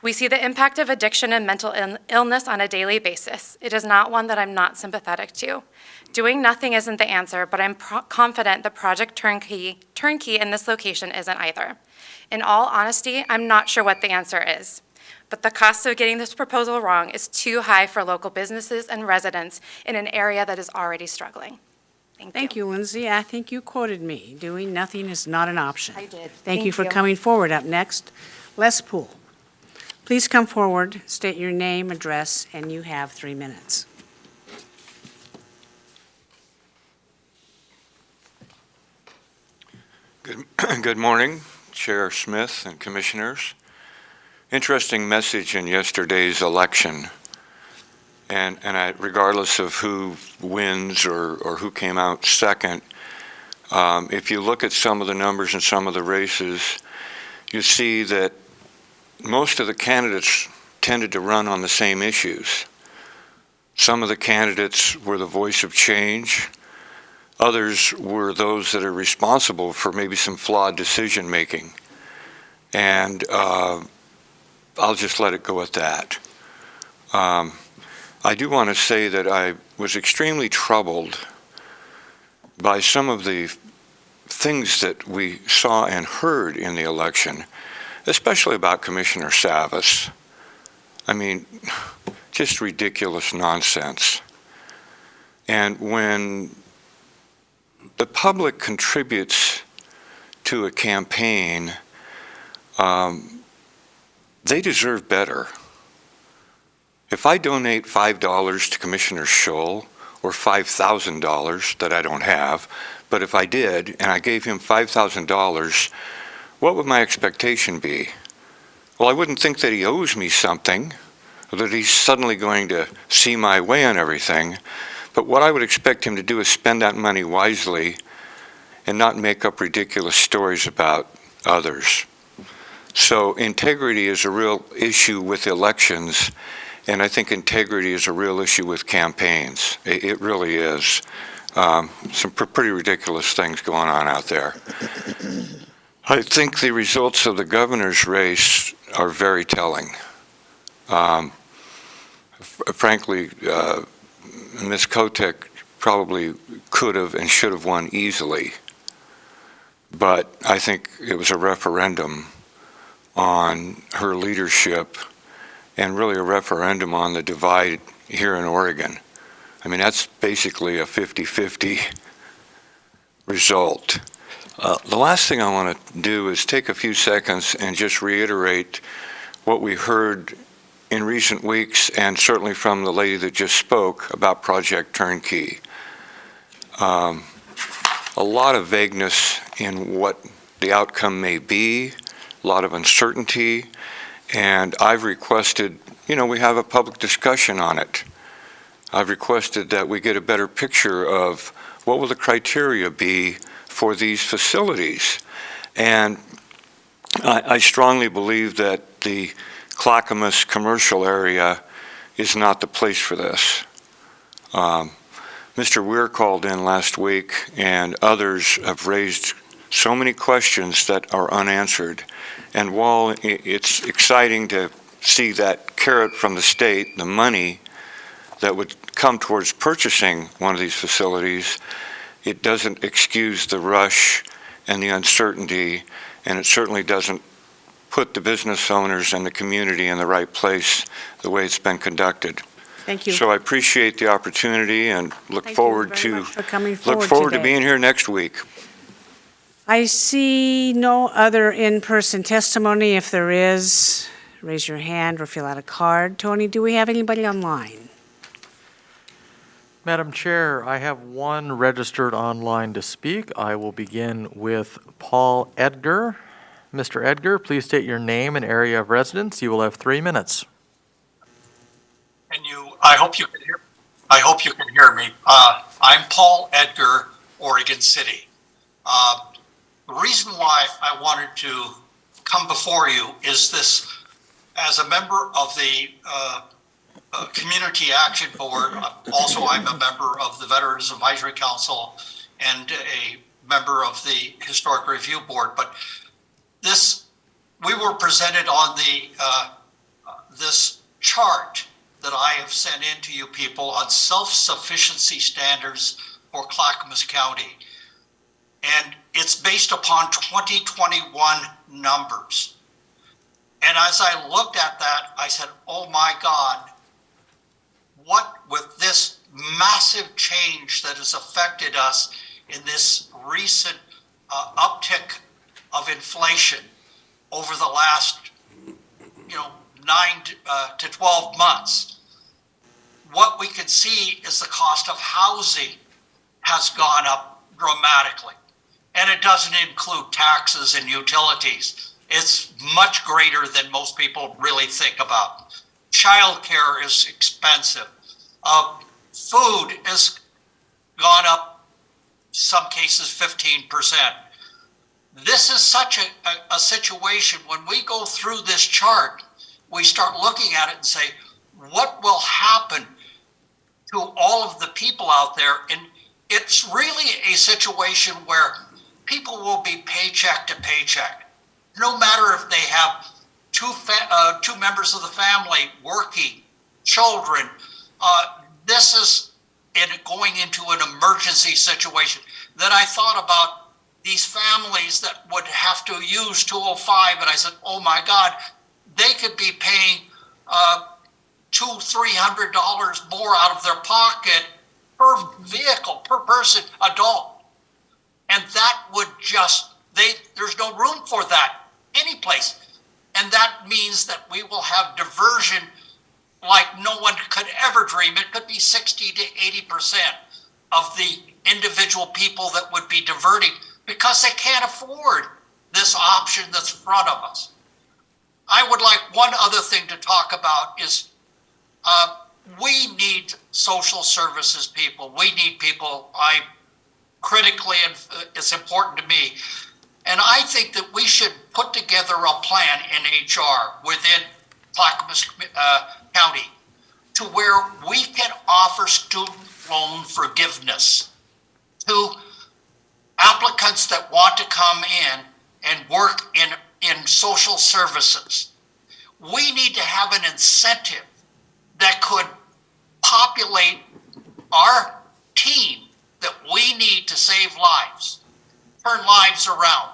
We see the impact of addiction and mental illness on a daily basis. It is not one that I'm not sympathetic to. Doing nothing isn't the answer, but I'm confident the Project Turnkey in this location isn't either. In all honesty, I'm not sure what the answer is, but the cost of getting this proposal wrong is too high for local businesses and residents in an area that is already struggling. Thank you, Lindsay. I think you quoted me. Doing nothing is not an option. I did. Thank you for coming forward. Up next, Les Poole. Please come forward, state your name, address, and you have 3 minutes. Good morning, Chair Smith and Commissioners. Interesting message in yesterday's election. And regardless of who wins or who came out second, if you look at some of the numbers in some of the races, you see that most of the candidates tended to run on the same issues. Some of the candidates were the voice of change. Others were those that are responsible for maybe some flawed decision-making. And I'll just let it go at that. I do want to say that I was extremely troubled by some of the things that we saw and heard in the election, especially about Commissioner Savas. I mean, just ridiculous nonsense. And when the public contributes to a campaign, they deserve better. If I donate $5 to Commissioner Scholl, or $5,000 that I don't have, but if I did and I gave him $5,000, what would my expectation be? Well, I wouldn't think that he owes me something, or that he's suddenly going to see my way on everything, but what I would expect him to do is spend that money wisely and not make up ridiculous stories about others. So integrity is a real issue with elections, and I think integrity is a real issue with campaigns. It really is. Some pretty ridiculous things going on out there. I think the results of the governor's race are very telling. Frankly, Ms. Kotek probably could have and should have won easily, but I think it was a referendum on her leadership and really a referendum on the divide here in Oregon. I mean, that's basically a 50-50 result. The last thing I want to do is take a few seconds and just reiterate what we heard in recent weeks, and certainly from the lady that just spoke about Project Turnkey. A lot of vagueness in what the outcome may be, a lot of uncertainty, and I've requested, we have a public discussion on it. I've requested that we get a better picture of what will the criteria be for these facilities. And I strongly believe that the Clackamas commercial area is not the place for this. Mr. Weir called in last week, and others have raised so many questions that are unanswered. And while it's exciting to see that carrot from the state, the money that would come towards purchasing one of these facilities, it doesn't excuse the rush and the uncertainty, and it certainly doesn't put the business owners and the community in the right place the way it's been conducted. Thank you. So I appreciate the opportunity and look Thank you forward very to much for coming look forward forward to today. being here next week. I see no other in-person testimony. If there is, raise your hand or fill out a card. Tony, do we have anybody online? Madam Chair, I have one registered online to speak. I will begin with Paul Edgar. Mr. Edgar, please state your name and area of residence. You will have 3 minutes. I hope you can hear me. I'm Paul Edgar, Oregon City. The reason why I wanted to come before you is this, as a member of the Community Action Board, also I'm a member of the Veterans Advisory Council and a member of the Historic Review Board, but we were presented on this chart that I have sent in to you people on self-sufficiency standards for Clackamas County. And it's based upon 2021 numbers. And as I looked at that, I said, oh my God, what with this massive change that has affected us in this recent uptick of inflation over the last 9 to 12 months, what we can see is the cost of housing has gone up dramatically. And it doesn't include taxes and utilities. It's much greater than most people really think about. Childcare is expensive. Food has gone up, some cases 15%. This is such a situation. When we go through this chart, we start looking at it and say, what will happen to all of the people out there? And it's really a situation where people will be paycheck to paycheck, no matter if they have two members of the family working, children. This is going into an emergency situation. Then I thought about these families that would have to use 205, and I said, oh my God, they could be paying $200-300 more out of their pocket per vehicle, per person, adult. And that would there's no room for that any place. And that means that we will have diversion like no one could ever dream. It could be 60 to 80% of the individual people that would be diverting because they can't afford this option that's in front of us. I would like one other thing to talk about is we need social services people. We need people, critically, and it's important to me. And I think that we should put together a plan in HR within Clackamas County to where we can offer student loan forgiveness to applicants that want to come in and work in social services. We need to have an incentive that could populate our team that we need to save lives, turn lives around,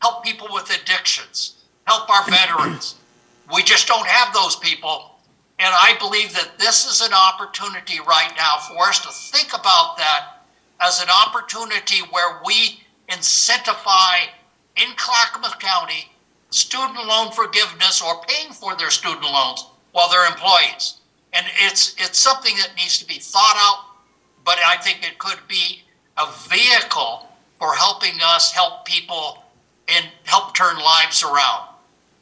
help people with addictions, help our veterans. We just don't have those people. And I believe that this is an opportunity right now for us to think about that as an opportunity where we incentivize in Clackamas County student loan forgiveness or paying for their student loans while they're employees. And it's something that needs to be thought out, but I think it could be a vehicle for helping us help people and help turn lives around.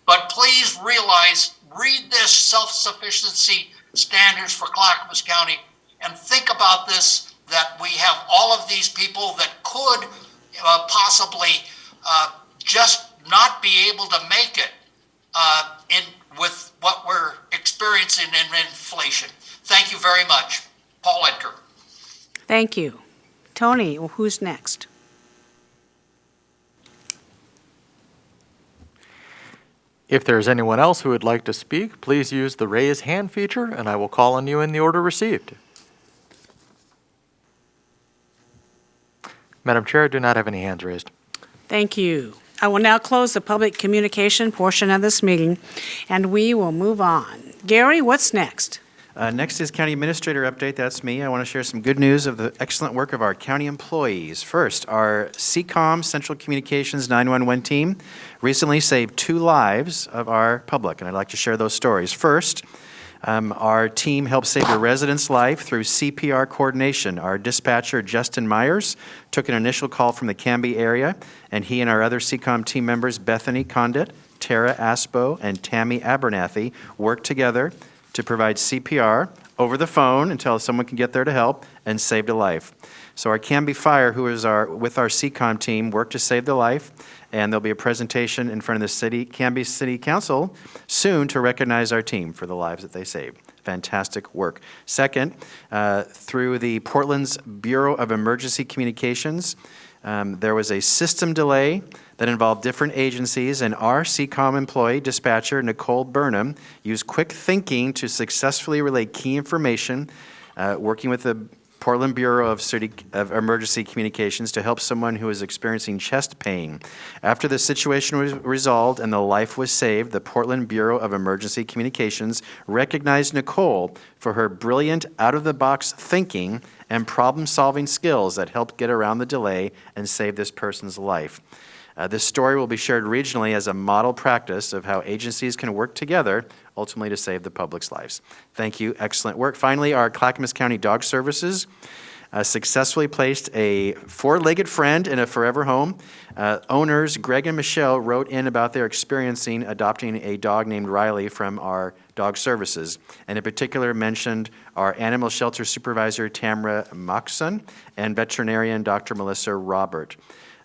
But please realize, read this self-sufficiency standards for Clackamas County and think about this, that we have all of these people that could possibly just not be able to make it with what we're experiencing in inflation. Thank you very much. Paul Edgar. Thank you. Tony, who's next? If there's anyone else who would like to speak, please use the raise hand feature, and I will call on you in the order received. Madam Chair, I do not have any hands raised. Thank you. I will now close the public communication portion of this meeting, and we will move on. Gary, what's next? Next is County Administrator update. That's me. I want to share some good news of the excellent work of our county employees. First, our CCOM, Central Communications 911 team, recently saved 2 lives of our public, and I'd like to share those stories. First, our team helped save a resident's life through CPR coordination. Our dispatcher, Justin Myers, took an initial call from the Canby area, and he and our other CCOM team members, Bethany Condit, Tara Aspo, and Tammy Abernathy, worked together to provide CPR over the phone until someone can get there to help, and saved a life. So our Canby Fire, who is with our CCOM team, worked to save the life, and there'll be a presentation in front of the Canby City Council soon to recognize our team for the lives that they saved. Fantastic work. Second, through the Portland's Bureau of Emergency Communications, there was a system delay that involved different agencies, and our CCOM employee, dispatcher Nicole Burnham, used quick thinking to successfully relay key information, working with the Portland Bureau of Emergency Communications to help someone who was experiencing chest pain. After the situation was resolved and the life was saved, the Portland Bureau of Emergency Communications recognized Nicole for her brilliant out-of-the-box thinking and problem-solving skills that helped get around the delay and save this person's life. This story will be shared regionally as a model practice of how agencies can work together ultimately to save the public's lives. Thank you. Excellent work. Finally, our Clackamas County Dog Services successfully placed a 4-legged friend in a forever home. Owners Greg and Michelle wrote in about their experiencing adopting a dog named Riley from our dog services, and in particular mentioned our animal shelter supervisor Tamra Moxon and veterinarian Dr. Melissa Robert.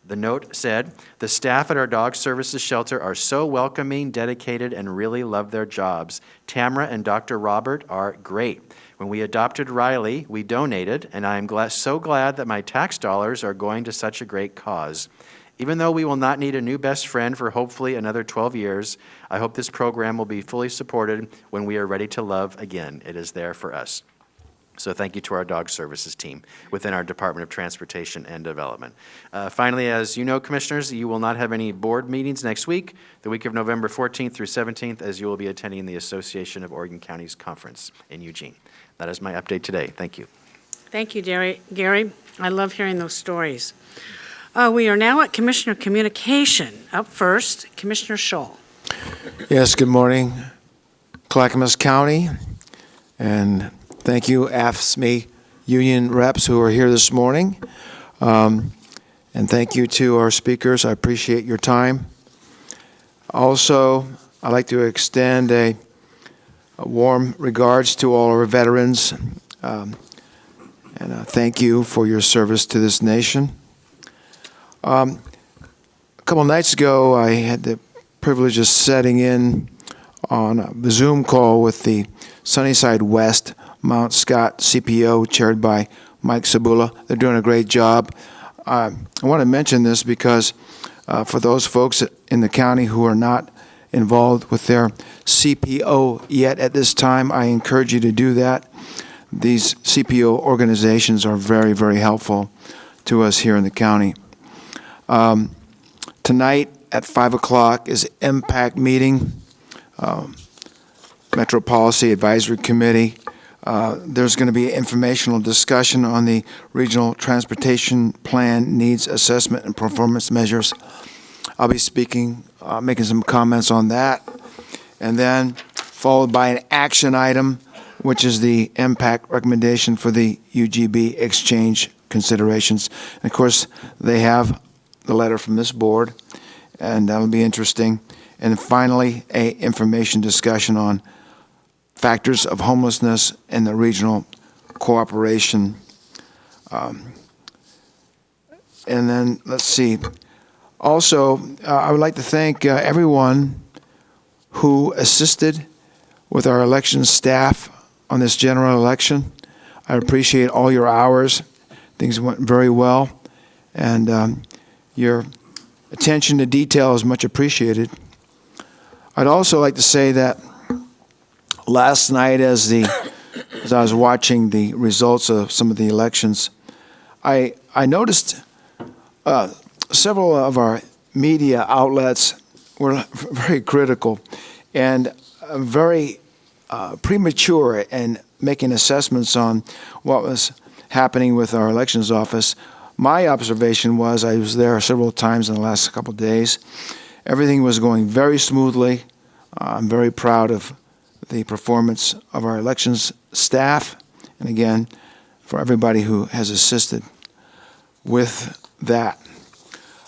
The note said, "The staff at our dog services shelter are so welcoming, dedicated, and really love their jobs. Tamra and Dr. Robert are great. When we adopted Riley, we donated, and I am so glad that my tax dollars are going to such a great cause. Even though we will not need a new best friend for hopefully another 12 years, I hope this program will be fully supported when we are ready to love again. It is there for us." So thank you to our dog services team within our Department of Transportation and Development. Finally, as you know, Commissioners, you will not have any board meetings next week, the week of November 14th through 17th, as you will be attending the Association of Oregon Counties Conference in Eugene. That is my update today. Thank you. Thank you, Gary. I love hearing those stories. We are now at Commissioner Communication. Up first, Commissioner Scholl. Yes, good morning, Clackamas County, and thank you, AFSCME union reps who are here this morning. And thank you to our speakers. I appreciate your time. Also, I'd like to extend a warm regards to all our veterans. And thank you for your service to this nation. A couple nights ago, I had the privilege of setting in on a Zoom call with the Sunnyside West Mount Scott CPO, chaired by Mike Sabula. They're doing a great job. I want to mention this because for those folks in the county who are not involved with their CPO yet at this time, I encourage you to do that. These CPO organizations are very, very helpful to us here in the county. Tonight at 5 o'clock is Impact meeting, Metro Policy Advisory Committee. There's going to be informational discussion on the Regional Transportation Plan Needs Assessment and Performance Measures. I'll be speaking, making some comments on that. And then followed by an action item, which is the impact recommendation for the UGB exchange considerations. And of course, they have the letter from this board, and that'll be interesting. And finally, a information discussion on factors of homelessness and the regional cooperation. And then, let's see. Also, I would like to thank everyone who assisted with our election staff on this general election. I appreciate all your hours. Things went very well, and your attention to detail is much appreciated. I'd also like to say that last night, as I was watching the results of some of the elections, I noticed several of our media outlets were very critical and very premature in making assessments on what was happening with our elections office. My observation was, I was there several times in the last couple of days, everything was going very smoothly. I'm very proud of the performance of our elections staff, and again, for everybody who has assisted with that.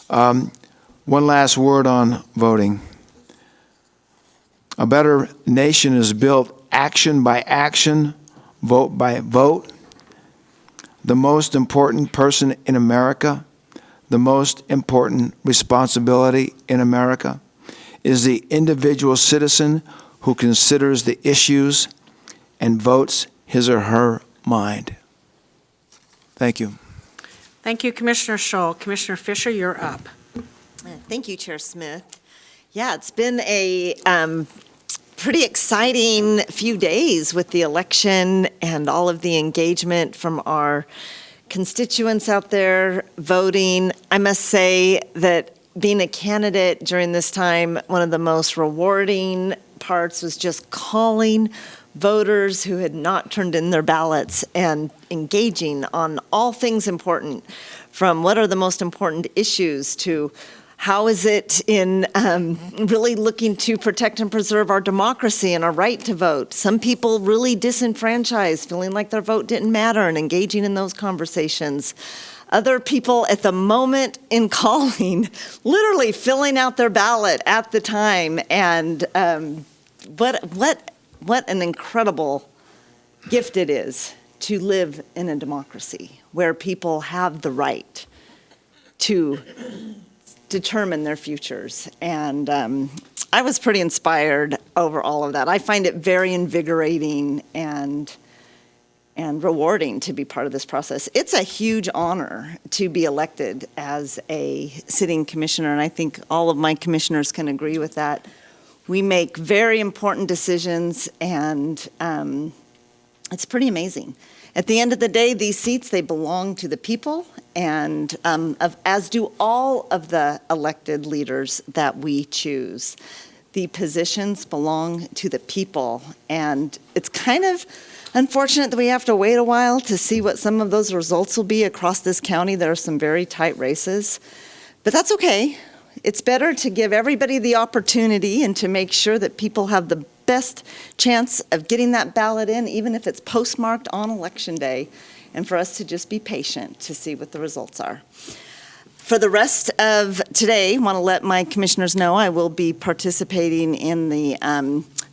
One last word on voting. A better nation is built action by action, vote by vote. The most important person in America, the most important responsibility in America is the individual citizen who considers the issues and votes his or her mind. Thank you. Thank you, Commissioner Scholl. Commissioner Fisher, you're up. Thank you, Chair Smith. Yeah, it's been a pretty exciting few days with the election and all of the engagement from our constituents out there voting. I must say that being a candidate during this time, one of the most rewarding parts was just calling voters who had not turned in their ballots and engaging on all things important, from what are the most important issues to how is it in really looking to protect and preserve our democracy and our right to vote. Some people really disenfranchised, feeling like their vote didn't matter and engaging in those conversations. Other people at the moment in calling, literally filling out their ballot at the time. And what an incredible gift it is to live in a democracy where people have the right to determine their futures. And I was pretty inspired over all of that. I find it very invigorating and rewarding to be part of this process. It's a huge honor to be elected as a sitting commissioner, and I think all of my commissioners can agree with that. We make very important decisions, and it's pretty amazing. At the end of the day, these seats, they belong to the people, and as do all of the elected leaders that we choose. The positions belong to the people, and it's kind of unfortunate that we have to wait a while to see what some of those results will be across this county. There are some very tight races, but that's okay. It's better to give everybody the opportunity and to make sure that people have the best chance of getting that ballot in, even if it's postmarked on Election Day, and for us to just be patient to see what the results are. For the rest of today, I want to let my commissioners know I will be participating in the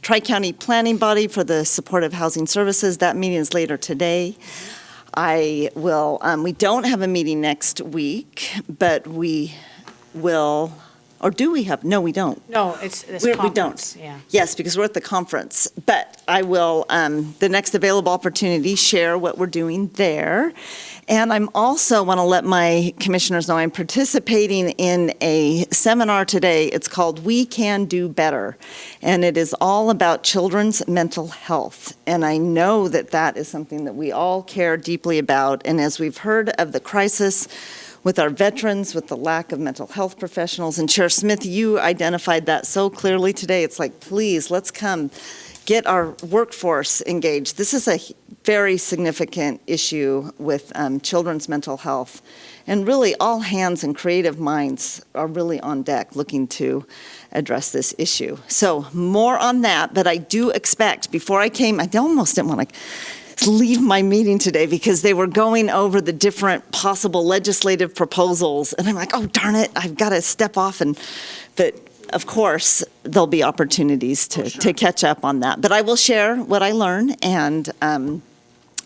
Tri-County Planning Body for the Supportive Housing Services. That meeting is later today. I will, we don't have a meeting next week, but we will, or do we have? No, we don't. No, it's this We conference. don't. Yeah. Yes, because we're at the conference. But I will, the next available opportunity, share what we're doing there. And I'm also want to let my commissioners know I'm participating in a seminar today. It's called We Can Do Better. And it is all about children's mental health. And I know that that is something that we all care deeply about. And as we've heard of the crisis with our veterans, with the lack of mental health professionals, and Chair Smith, you identified that so clearly today. It's like, please, let's come get our workforce engaged. This is a very significant issue with children's mental health. And really, all hands and creative minds are really on deck looking to address this issue. So more on that, but I do expect, before I came, I almost didn't want to leave my meeting today because they were going over the different possible legislative proposals. And I'm like, oh, darn it, I've got to step off. But of course, there'll be opportunities to catch up on that. But I will share what I learn and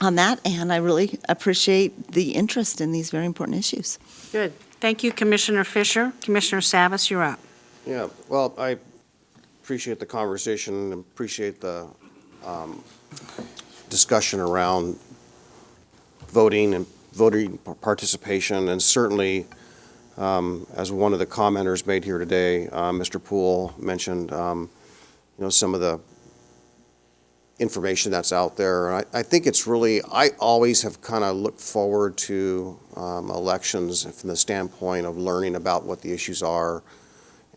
on that, and I really appreciate the interest in these very important issues. Good. Thank you, Commissioner Fisher. Commissioner Savas, you're up. Yeah, well, I appreciate the conversation and appreciate the discussion around voting and voting participation, and certainly, as one of the commenters made here today, Mr. Poole mentioned, some of the information that's out there. And I think it's really, I always have kind of looked forward to elections from the standpoint of learning about what the issues are.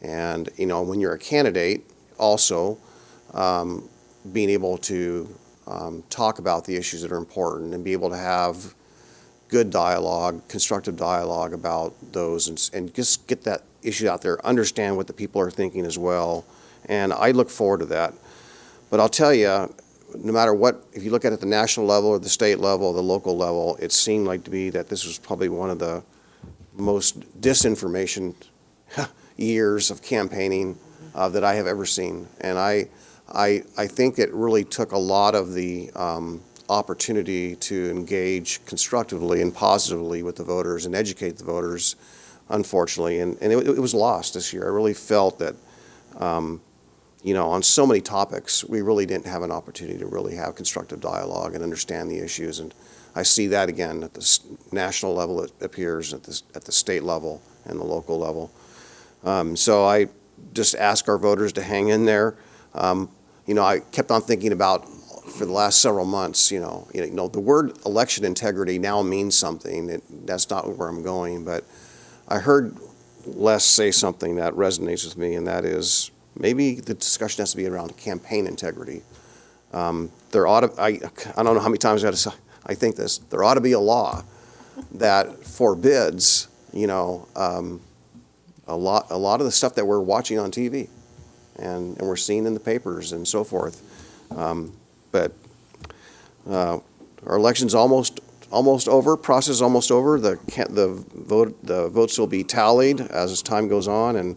And, when you're a candidate, also being able to talk about the issues that are important and be able to have good dialogue, constructive dialogue about those and just get that issue out there, understand what the people are thinking as well. And I look forward to that. But I'll tell you, no matter what, if you look at it at the national level or the state level or the local level, it seemed like to me that this was probably one of the most disinformation years of campaigning that I have ever seen. And I think it really took a lot of the opportunity to engage constructively and positively with the voters and educate the voters, unfortunately. And it was lost this year. I really felt that, on so many topics, we really didn't have an opportunity to really have constructive dialogue and understand the issues. And I see that again at the national level. It appears at the state level and the local level. So I just ask our voters to hang in there. I kept on thinking about, for the last several months, the word election integrity now means something. That's not where I'm going, but I heard Les say something that resonates with me, and that is maybe the discussion has to be around campaign integrity. There ought to, I don't know how many times I think this, there ought to be a law that forbids, a lot of the stuff that we're watching on TV and we're seeing in the papers and so forth. But our election's almost over. Process is almost over. The votes will be tallied as time goes on, and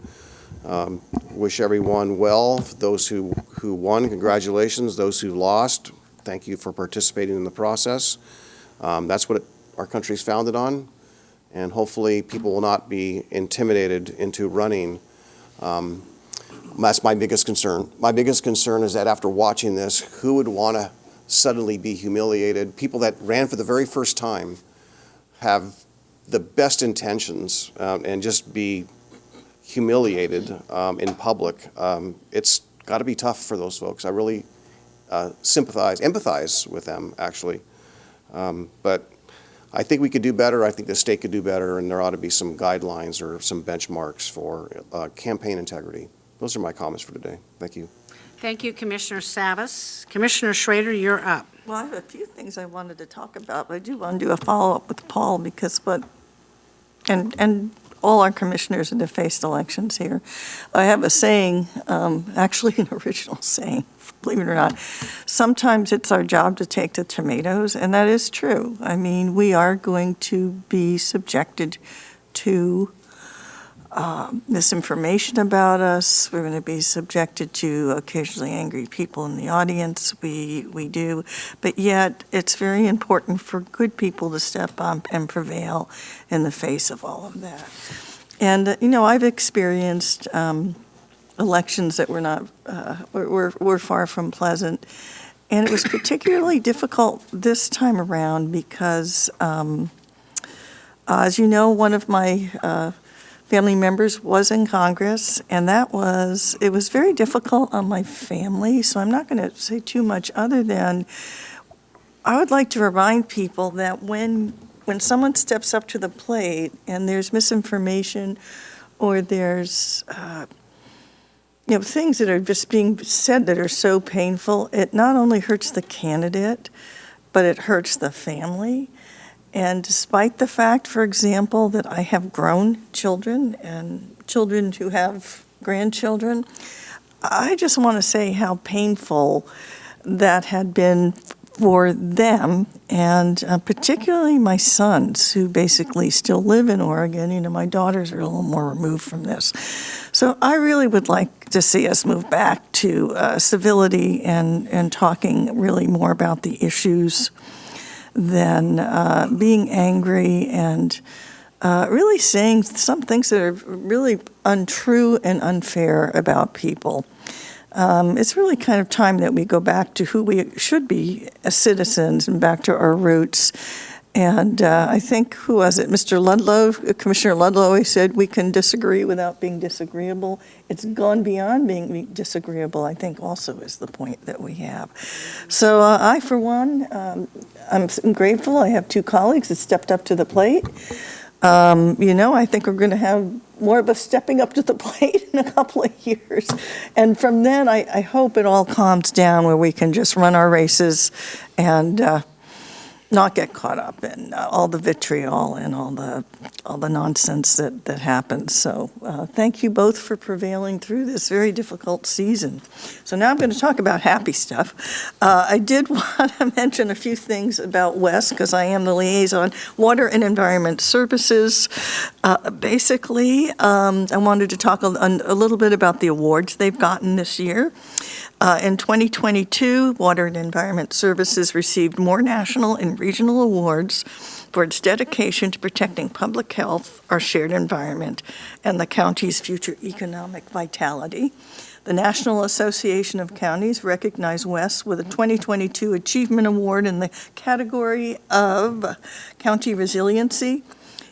wish everyone well. Those who won, congratulations. Those who lost, thank you for participating in the process. That's what our country's founded on, and hopefully people will not be intimidated into running. That's my biggest concern. My biggest concern is that after watching this, who would want to suddenly be humiliated? People that ran for the very first time have the best intentions and just be humiliated in public. It's got to be tough for those folks. I really empathize with them, actually. But I think we could do better. I think the state could do better, and there ought to be some guidelines or some benchmarks for campaign integrity. Those are my comments for today. Thank you. Thank you, Commissioner Savas. Commissioner Schrader, you're up. Well, I have a few things I wanted to talk about, but I do want to do a follow-up with Paul because and all our commissioners that have faced elections here. I have a saying, actually an original saying, believe it or not. Sometimes it's our job to take the tomatoes, and that is true. I mean, we are going to be subjected to misinformation about us. We're going to be subjected to occasionally angry people in the audience. We do. But yet, it's very important for good people to step up and prevail in the face of all of that. And, I've experienced elections that were not, were far from pleasant. And it was particularly difficult this time around because, as you know, one of my family members was in Congress, and it was very difficult on my family, so I'm not going to say too much other than I would like to remind people that when someone steps up to the plate and there's misinformation or there's things that are just being said that are so painful, it not only hurts the candidate, but it hurts the family. And despite the fact, for example, that I have grown children and children who have grandchildren, I just want to say how painful that had been for them, and particularly my sons, who basically still live in Oregon. You know, my daughters are a little more removed from this. So I really would like to see us move back to civility and talking really more about the issues than being angry and really saying some things that are really untrue and unfair about people. It's really kind of time that we go back to who we should be as citizens and back to our roots. And I think, who was it? Mr. Ludlow, Commissioner Ludlow always said we can disagree without being disagreeable. It's gone beyond being disagreeable, I think also is the point that we have. So I, for one, I'm grateful. I have two colleagues that stepped up to the plate. You know, I think we're going to have more of us stepping up to the plate in a couple of years. And from then, I hope it all calms down where we can just run our races and not get caught up in all the vitriol and all the nonsense that happens. So thank you both for prevailing through this very difficult season. So now I'm going to talk about happy stuff. I did want to mention a few things about Wes, because I am the liaison. Water and Environment Services. Basically, I wanted to talk a little bit about the awards they've gotten this year. In 2022, Water and Environment Services received more national and regional awards for its dedication to protecting public health, our shared environment, and the county's future economic vitality. The National Association of Counties recognized Wes with a 2022 Achievement Award in the category of County Resiliency,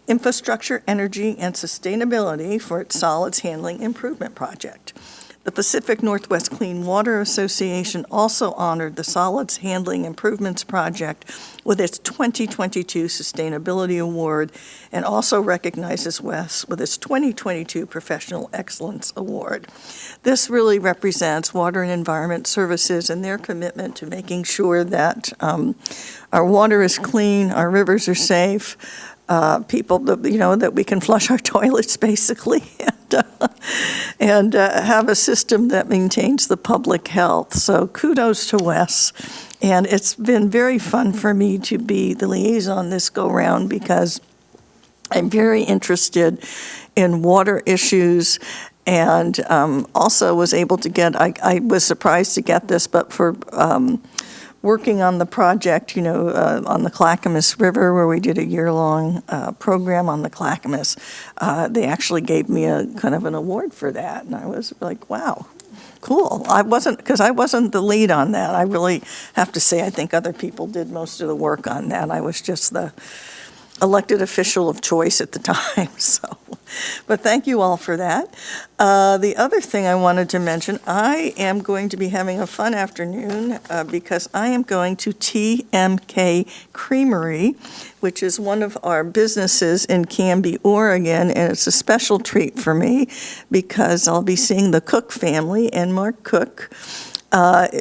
Infrastructure, Energy, and Sustainability for its Solids Handling Improvement Project. The Pacific Northwest Clean Water Association also honored the Solids Handling Improvements Project with its 2022 Sustainability Award, and also recognizes Wes with its 2022 Professional Excellence Award. This really represents Water and Environment Services and their commitment to making sure that our water is clean, our rivers are safe, people, that we can flush our toilets, basically, and have a system that maintains the public health. So kudos to Wes. And it's been very fun for me to be the liaison this go-round, because I'm very interested in water issues, and also was able to get, I was surprised to get this, but for working on the project, on the Clackamas River, where we did a year-long program on the Clackamas, they actually gave me a kind of an award for that. And I was like, wow, cool. Because I wasn't the lead on that. I really have to say, I think other people did most of the work on that. I was just the elected official of choice at the time. So, but thank you all for that. The other thing I wanted to mention, I am going to be having a fun afternoon because I am going to TMK Creamery, which is one of our businesses in Canby, Oregon, and it's a special treat for me because I'll be seeing the Cook family and Mark Cook.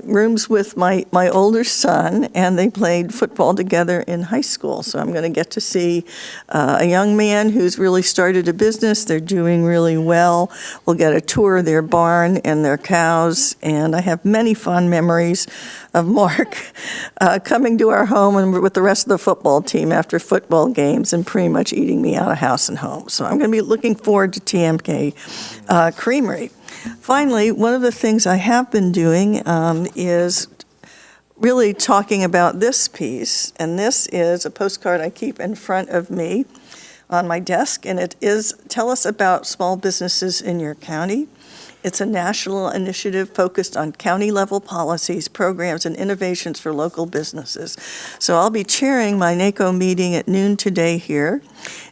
Rooms with my older son, and they played football together in high school. So I'm going to get to see a young man who's really started a business. They're doing really well. We'll get a tour of their barn and their cows, and I have many fond memories of Mark coming to our home and with the rest of the football team after football games and pretty much eating me out of house and home. So I'm going to be looking forward to TMK Creamery. Finally, one of the things I have been doing is really talking about this piece, and this is a postcard I keep in front of me on my desk, and it is, tell us about small businesses in your county. It's a national initiative focused on county-level policies, programs, and innovations for local businesses. So I'll be chairing my NACO meeting at noon today here.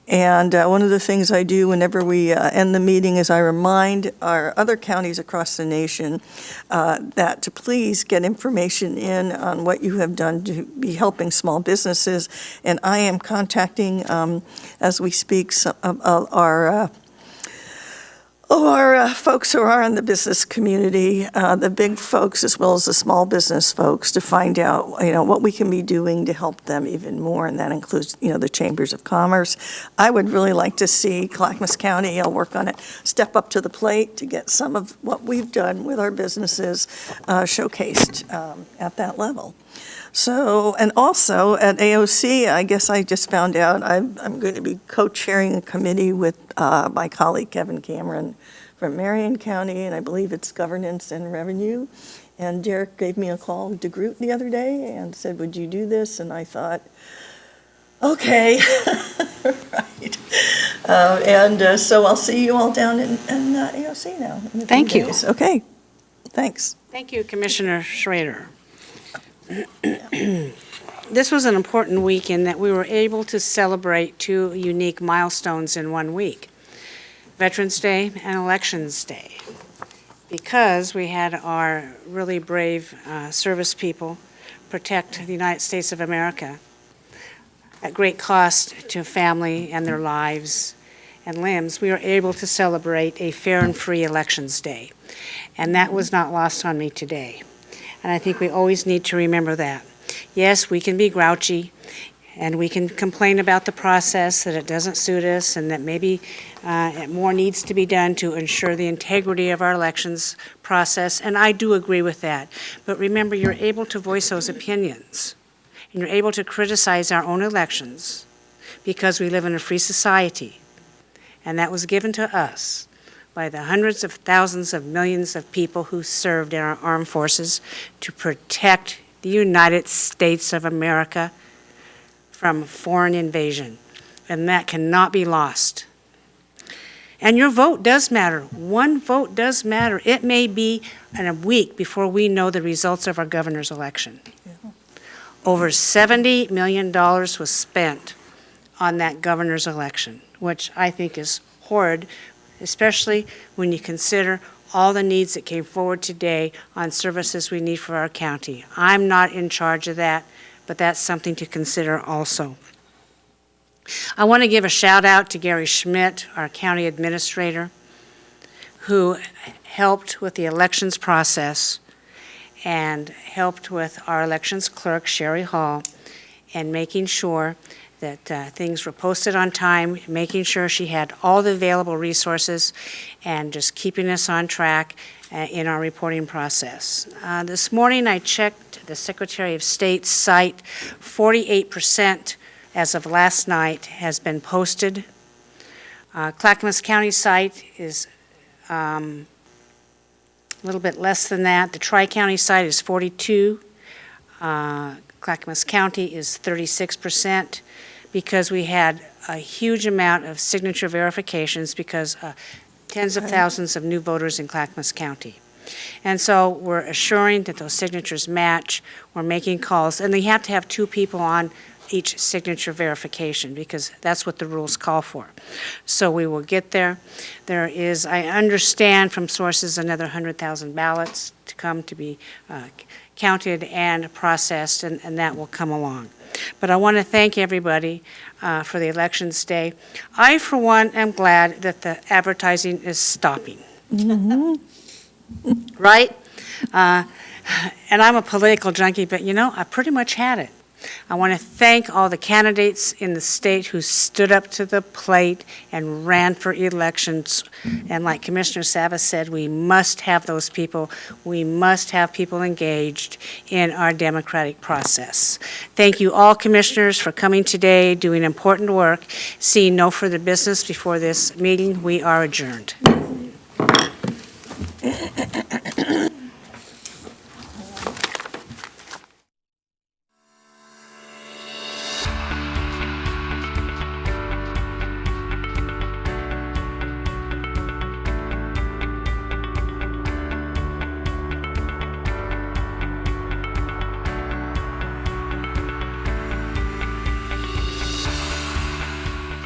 And one of the things I do whenever we end the meeting is I remind our other counties across the nation that to please get information in on what you have done to be helping small businesses. And I am contacting, as we speak, our folks who are in the business community, the big folks as well as the small business folks, to find out, what we can be doing to help them even more, and that includes, the chambers of commerce. I would really like to see Clackamas County, I'll work on it, step up to the plate to get some of what we've done with our businesses showcased at that level. So, and also at AOC, I guess I just found out I'm going to be co-chairing a committee with my colleague Kevin Cameron from Marion County, and I believe it's governance and revenue. And Derek gave me a call to Groot the other day and said, would you do this? And I thought, okay, right. So I'll see you all down in AOC now. in a few Thank you. days. Okay, thanks. Thank you, Commissioner Schrader. This was an important week in that we were able to celebrate two unique milestones in 1 week, Veterans Day and Elections Day, because we had our really brave service people protect the United States of America at great cost to family and their lives and limbs. We were able to celebrate a fair and free Elections Day, and that was not lost on me today. And I think we always need to remember that. Yes, we can be grouchy, and we can complain about the process, that it doesn't suit us, and that maybe more needs to be done to ensure the integrity of our elections process, and I do agree with that. But remember, you're able to voice those opinions, and you're able to criticize our own elections because we live in a free society, and that was given to us by the hundreds of thousands of millions of people who served in our armed forces to protect the United States of America from foreign invasion. And that cannot be lost. And your vote does matter. One vote does matter. It may be in a week before we know the results of our governor's election. Over $70 million was spent on that governor's election, which I think is horrid, especially when you consider all the needs that came forward today on services we need for our county. I'm not in charge of that, but that's something to consider also. I want to give a shout out to Gary Schmidt, our county administrator, who helped with the elections process and helped with our elections clerk, Sherry Hall, and making sure that things were posted on time, making sure she had all the available resources, and just keeping us on track in our reporting process. This morning I checked the Secretary of State's site. 48% as of last night has been posted. Clackamas County site is a little bit less than that. The Tri-County site is 42. Clackamas County is 36%. Because we had a huge amount of signature verifications because tens of thousands of new voters in Clackamas County. And so we're assuring that those signatures match. We're making calls, and you have to have 2 people on each signature verification because that's what the rules call for. So we will get there. There is, I understand from sources, another 100,000 ballots to come to be counted and processed, and that will come along. But I want to thank everybody for the Elections Day. I, for one, am glad that the advertising is stopping. Right? And I'm a political junkie, but I pretty much had it. I want to thank all the candidates in the state who stood up to the plate and ran for elections. And like Commissioner Savas said, we must have those people. We must have people engaged in our democratic process. Thank you all, commissioners, for coming today, doing important work. Seeing no further business before this meeting, we are adjourned.